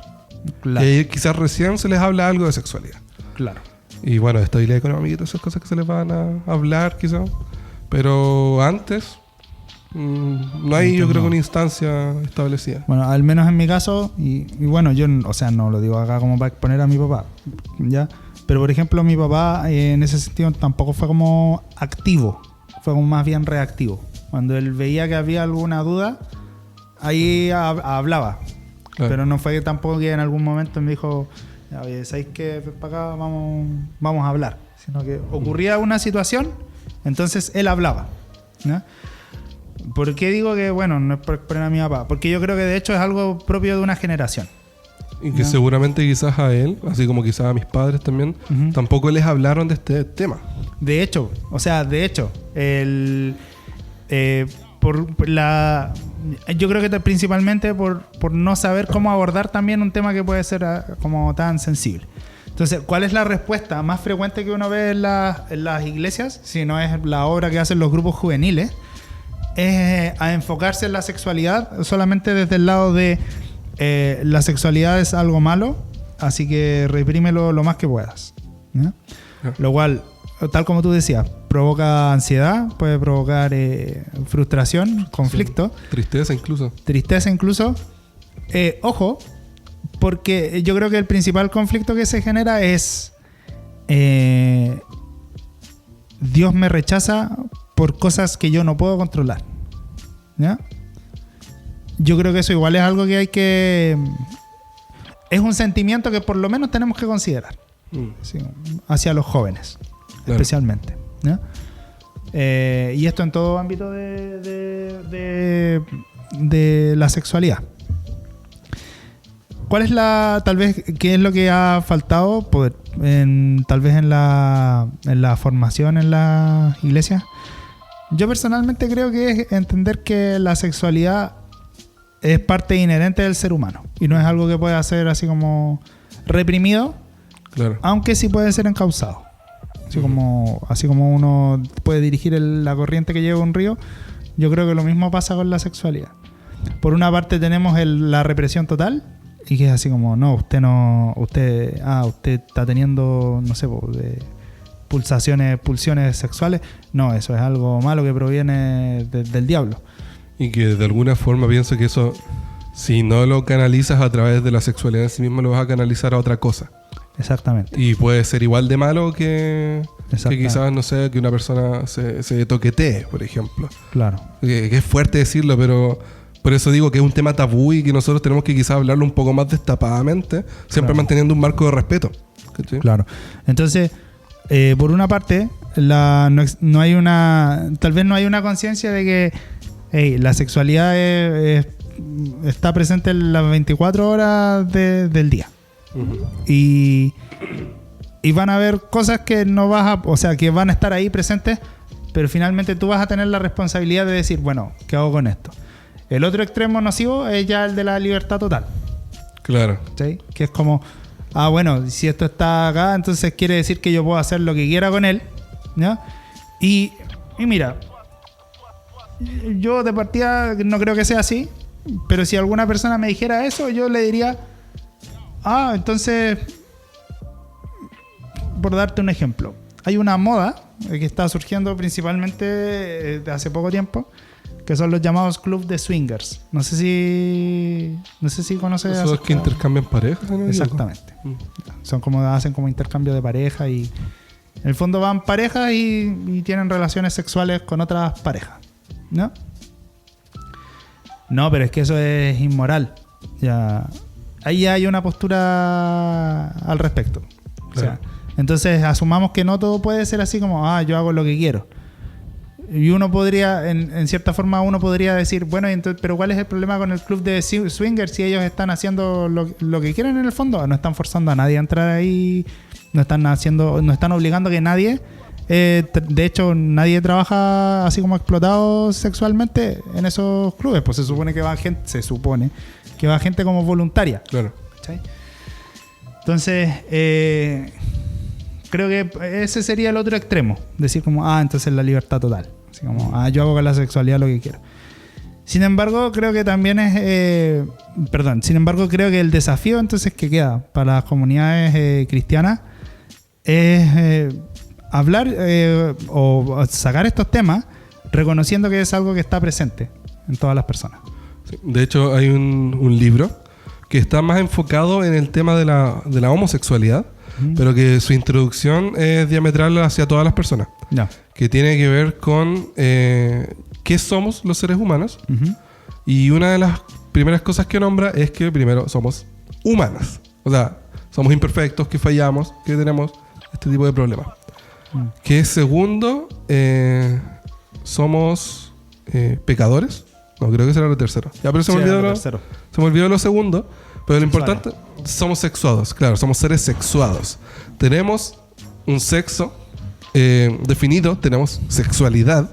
Claro. Y ahí quizás recién se les habla algo de sexualidad. Claro. Y bueno, estabilidad económica y todas esas cosas que se les van a hablar quizás. Pero antes no hay, yo creo que una instancia establecida. Bueno, al menos en mi caso, y bueno, yo, o sea, no lo digo acá como para exponer a mi papá, ¿ya? Pero por ejemplo, mi papá en ese sentido tampoco fue como activo, fue como más bien reactivo. Cuando él veía que había alguna duda, ahí hablaba. Claro. Pero no fue tampoco que en algún momento me dijo, oye, ¿sabéis qué? Para acá vamos a hablar. Sino que ocurría una situación, entonces él hablaba, ¿no? ¿Por qué digo que, bueno, no es por exponer a mi papá? Porque yo creo que de hecho es algo propio de una generación. Y que ¿no? seguramente quizás a él, así como quizás a mis padres también, tampoco les hablaron de este tema. De hecho, yo creo que principalmente por no saber cómo abordar también un tema que puede ser como tan sensible. Entonces, ¿cuál es la respuesta más frecuente que uno ve en las iglesias? Si no es la obra que hacen los grupos juveniles, es a enfocarse en la sexualidad solamente desde el lado de la sexualidad es algo malo, así que reprímelo lo más que puedas, ¿no? Lo cual, tal como tú decías, provoca ansiedad, puede provocar frustración, conflicto, Sí. Tristeza incluso. Ojo, porque yo creo que el principal conflicto que se genera es Dios me rechaza por cosas que yo no puedo controlar, ¿ya? Yo creo que eso igual es algo que hay que... Es un sentimiento que por lo menos tenemos que considerar, ¿sí? Hacia los jóvenes, claro. Especialmente, ¿no? Y esto en todo ámbito de la sexualidad. ¿Cuál es tal vez, qué es lo que ha faltado tal vez en la formación en las iglesias? Yo personalmente creo que es entender que la sexualidad es parte inherente del ser humano y no es algo que pueda ser así como reprimido, Claro. aunque sí puede ser encauzado. Así como uno puede dirigir la corriente que lleva un río, yo creo que lo mismo pasa con la sexualidad. Por una parte tenemos la represión total, y que es así como, no, usted está teniendo, no sé, pulsiones sexuales. No, eso es algo malo que proviene del diablo. Y que de alguna forma pienso que eso, si no lo canalizas a través de la sexualidad en sí mismo, lo vas a canalizar a otra cosa. Exactamente. Y puede ser igual de malo que quizás, no sé, que una persona se toquetee, por ejemplo. Claro. Que es fuerte decirlo, pero por eso digo que es un tema tabú y que nosotros tenemos que quizás hablarlo un poco más destapadamente, siempre manteniendo un marco de respeto. ¿Cachai? Claro. Entonces, por una parte, tal vez no hay una conciencia de que la sexualidad está presente en las 24 horas del día. Y van a haber cosas que que van a estar ahí presentes, pero finalmente tú vas a tener la responsabilidad de decir, bueno, ¿qué hago con esto? El otro extremo nocivo es ya el de la libertad total. Claro. ¿Sí? Que es como, bueno, si esto está acá, entonces quiere decir que yo puedo hacer lo que quiera con él, ¿no? Y mira, yo de partida no creo que sea así, pero si alguna persona me dijera eso, yo le diría, entonces, por darte un ejemplo, hay una moda que está surgiendo principalmente de hace poco tiempo, que son los llamados clubs de swingers. No sé si conoces. Esos que intercambian parejas, ¿no? Exactamente. Hacen como intercambio de pareja y en el fondo van parejas y tienen relaciones sexuales con otras parejas, ¿no? No, pero es que eso es inmoral. Ya, ahí hay una postura al respecto. O sea, entonces asumamos que no todo puede ser así como, yo hago lo que quiero. Y uno podría, en cierta forma, uno podría decir, bueno, entonces, pero ¿cuál es el problema con el club de swingers si ellos están haciendo lo que quieren en el fondo? No están forzando a nadie a entrar ahí, no están obligando a que nadie, de hecho, nadie trabaja así como explotado sexualmente en esos clubes. Pues se supone que va gente como voluntaria. Claro. ¿Sí? Entonces, creo que ese sería el otro extremo. Decir como, entonces la libertad total. Así como, yo hago con la sexualidad lo que quiero. Sin embargo, creo que también creo que el desafío entonces que queda para las comunidades cristianas es hablar o sacar estos temas reconociendo que es algo que está presente en todas las personas. Sí, de hecho, hay un libro que está más enfocado en el tema de la homosexualidad, pero que su introducción es diametral hacia todas las personas. No. Que tiene que ver con qué somos los seres humanos. Y una de las primeras cosas que nombra es que primero somos humanos. O sea, somos imperfectos, que fallamos, que tenemos este tipo de problemas. Que segundo, somos pecadores. No, creo que será lo tercero. Ya, pero se me olvidó lo segundo. Pero lo importante, somos sexuados. Claro, somos seres sexuados. Tenemos un sexo definido, tenemos sexualidad.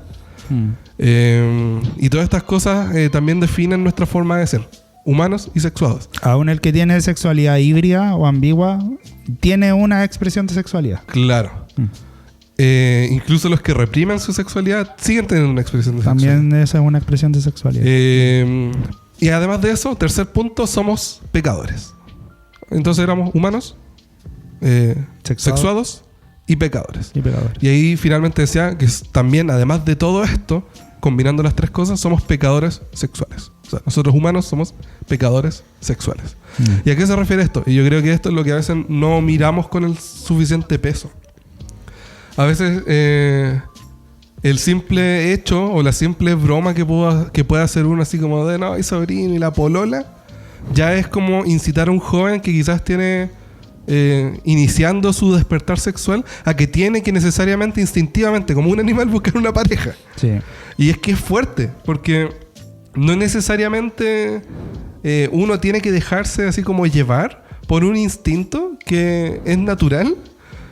Y todas estas cosas también definen nuestra forma de ser. Humanos y sexuados. Aún el que tiene sexualidad híbrida o ambigua tiene una expresión de sexualidad. Claro. Incluso los que reprimen su sexualidad siguen teniendo una expresión de sexualidad. También esa es una expresión de sexualidad. Y además de eso, tercer punto, somos pecadores. Entonces éramos humanos, sexuados y pecadores. Y ahí finalmente decía que también, además de todo esto, combinando las tres cosas, somos pecadores sexuales. O sea, nosotros humanos somos pecadores sexuales. ¿Y a qué se refiere esto? Y yo creo que esto es lo que a veces no miramos con el suficiente peso. A veces el simple hecho o la simple broma que pueda hacer uno así como de no, y sobrino y la polola, ya es como incitar a un joven que quizás tiene iniciando su despertar sexual a que tiene que necesariamente, instintivamente, como un animal, buscar una pareja. Sí. Y es que es fuerte, porque no necesariamente uno tiene que dejarse así como llevar por un instinto que es natural,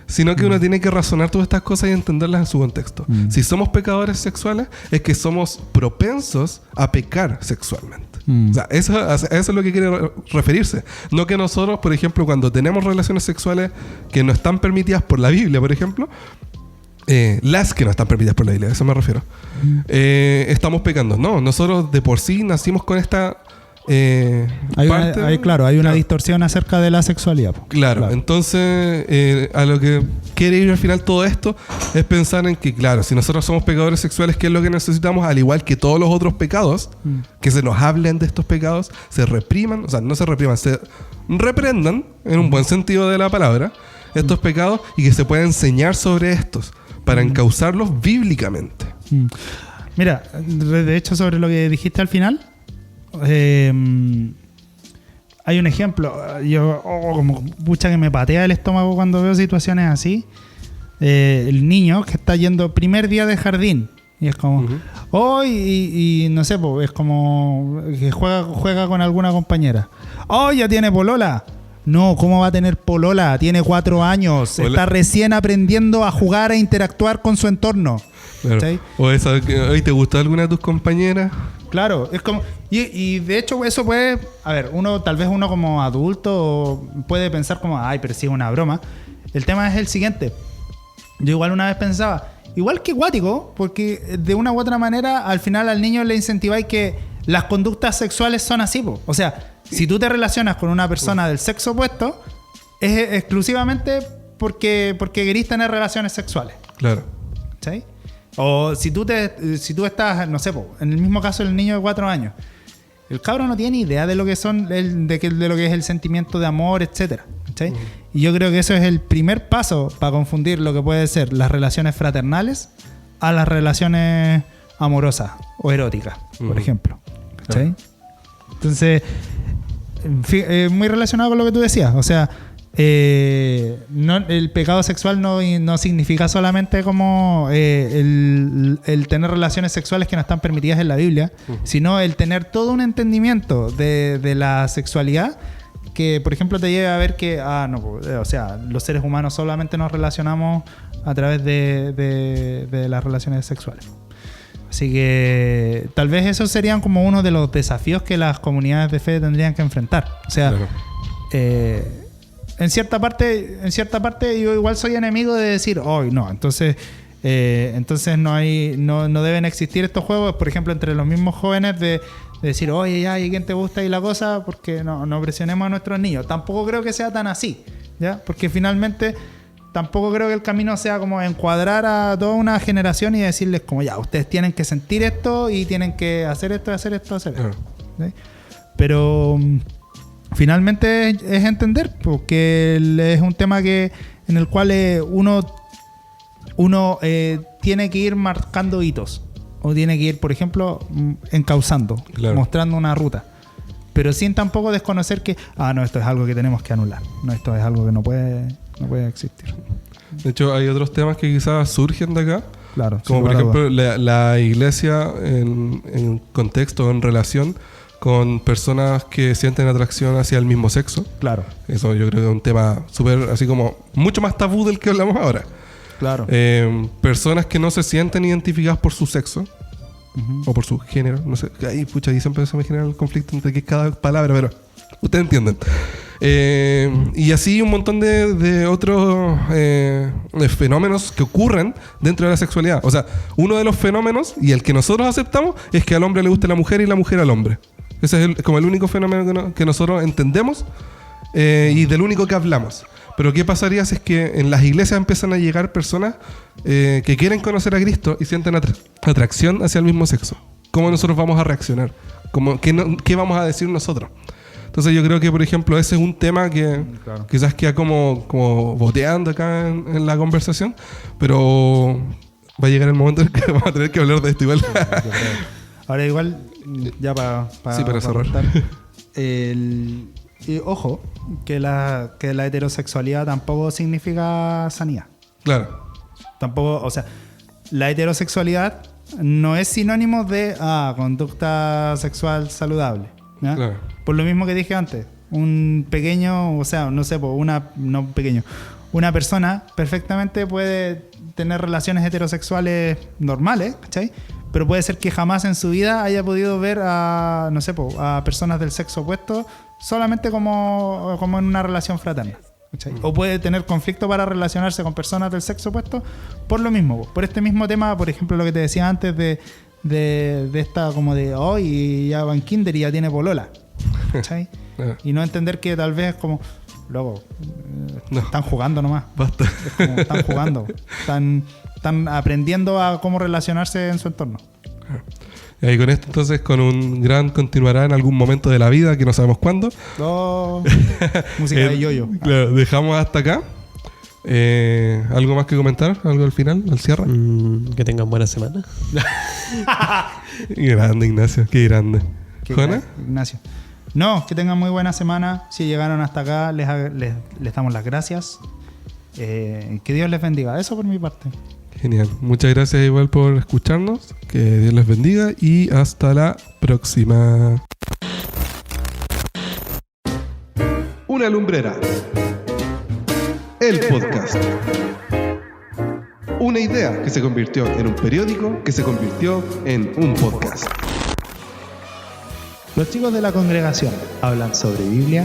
sino que uno tiene que razonar todas estas cosas y entenderlas en su contexto. Si somos pecadores sexuales, es que somos propensos a pecar sexualmente. O sea, eso es lo que quiere referirse. No que nosotros, por ejemplo, cuando tenemos relaciones sexuales que no están permitidas por la Biblia, por ejemplo, las que no están permitidas por la Biblia, a eso me refiero, estamos pecando. No, nosotros de por sí nacimos con esta hay una distorsión acerca de la sexualidad. Claro. Entonces a lo que quiere ir al final todo esto es pensar en que, claro, si nosotros somos pecadores sexuales, ¿qué es lo que necesitamos? Al igual que todos los otros pecados, que se nos hablen de estos pecados, se repriman, o sea, no se repriman, se reprendan, en un buen sentido de la palabra, estos pecados, y que se pueda enseñar sobre estos para encauzarlos bíblicamente. Mira, de hecho, sobre lo que dijiste al final, hay un ejemplo. Yo como pucha que me patea el estómago cuando veo situaciones así. El niño que está yendo primer día de jardín y es como y no sé, es como que juega con alguna compañera. Ya tiene polola. No, ¿cómo va a tener polola? Tiene 4 años. Está recién aprendiendo a jugar, a interactuar con su entorno. Claro. ¿Sí? O esa, ¿hoy te gustó alguna de tus compañeras? Claro, es como... Y de hecho eso puede... A ver, tal vez uno como adulto puede pensar como, pero sí es una broma. El tema es el siguiente. Yo igual una vez pensaba, igual que cuático, porque de una u otra manera al final al niño le incentiváis que las conductas sexuales son así, po. O sea, si tú te relacionas con una persona del sexo opuesto, es exclusivamente porque querís tener relaciones sexuales. Claro. ¿Sí? O si tú estás, no sé, po, en el mismo caso del niño de 4 años, el cabro no tiene idea de lo que son de lo que es el sentimiento de amor, etcétera. ¿Sí? Y yo creo que eso es el primer paso para confundir lo que puede ser las relaciones fraternales a las relaciones amorosas o eróticas, por ejemplo. ¿Sí? Entonces, muy relacionado con lo que tú decías. O sea, el pecado sexual no significa solamente como el tener relaciones sexuales que no están permitidas en la Biblia, sino el tener todo un entendimiento de la sexualidad que, por ejemplo, te lleve a ver que o sea, los seres humanos solamente nos relacionamos a través de las relaciones sexuales. Así que tal vez esos serían como uno de los desafíos que las comunidades de fe tendrían que enfrentar. O sea, Claro. En cierta parte yo igual soy enemigo de decir, no, entonces no deben existir estos juegos, por ejemplo, entre los mismos jóvenes de decir, oye, ya, ¿y quién te gusta? Y la cosa, porque no presionemos a nuestros niños. Tampoco creo que sea tan así, ¿ya? Porque finalmente tampoco creo que el camino sea como encuadrar a toda una generación y decirles como, ya, ustedes tienen que sentir esto y tienen que hacer esto, hacer esto, hacer esto. ¿Sí? Pero finalmente es entender, porque es un tema en el cual uno tiene que ir marcando hitos. O tiene que ir, por ejemplo, encauzando, Claro. mostrando una ruta. Pero sin tampoco desconocer que, no, esto es algo que tenemos que anular. No, esto es algo que no puede existir. De hecho, hay otros temas que quizás surgen de acá. Claro. Como sin por lugar a dudas. ejemplo la iglesia en contexto, en relación con personas que sienten atracción hacia el mismo sexo. Claro, Eso yo creo que es un tema súper, así como, mucho más tabú del que hablamos ahora. claro. Personas que no se sienten identificadas por su sexo Ujú. o por su género. No sé, ahí siempre se me genera el conflicto entre cada palabra, pero ustedes entienden. Y así un montón de otros fenómenos que ocurren dentro de la sexualidad. O sea, uno de los fenómenos, y el que nosotros aceptamos, es que al hombre le guste la mujer y la mujer al hombre. Ese es como el único fenómeno que nosotros entendemos y del único que hablamos. Pero ¿qué pasaría si es que en las iglesias empiezan a llegar personas que quieren conocer a Cristo y sienten atracción hacia el mismo sexo? ¿Cómo nosotros vamos a reaccionar? ¿Qué vamos a decir nosotros? Entonces yo creo que, por ejemplo, ese es un tema que Claro. quizás queda como boteando acá en la conversación, pero va a llegar el momento en que vamos a tener que hablar de esto igual. Ahora igual, ya para cerrar. cortar, y ojo, que la heterosexualidad tampoco significa sanidad. Claro, Tampoco, o sea, la heterosexualidad no es sinónimo de conducta sexual saludable. ¿ya? claro. Por lo mismo que dije antes, un pequeño, o sea, no sé, una persona perfectamente puede tener relaciones heterosexuales normales, ¿cachai? Pero puede ser que jamás en su vida haya podido ver a personas del sexo opuesto solamente como en una relación fraterna. ¿Cachai? O puede tener conflicto para relacionarse con personas del sexo opuesto por lo mismo, por este mismo tema, por ejemplo, lo que te decía antes de esta como de hoy ya va en kinder y ya tiene polola. ¿Cachai? Y no entender que tal vez es como, luego, No. están jugando nomás. Basta. Es como, están jugando. Están aprendiendo a cómo relacionarse en su entorno. Y con esto entonces, con un gran continuará en algún momento de la vida, que no sabemos cuándo. Música de yoyo. Claro, dejamos hasta acá. ¿Algo más que comentar? ¿Algo al final? ¿Al cierre? Que tengan buena semana. Grande, Ignacio. Qué grande. ¿Juana? Ignacio. No, que tengan muy buena semana. Si llegaron hasta acá, les damos las gracias. Que Dios les bendiga. Eso por mi parte. Genial. Muchas gracias igual por escucharnos. Que Dios les bendiga y hasta la próxima. Una lumbrera. El podcast. Una idea que se convirtió en un periódico que se convirtió en un podcast. Los chicos de la congregación hablan sobre Biblia,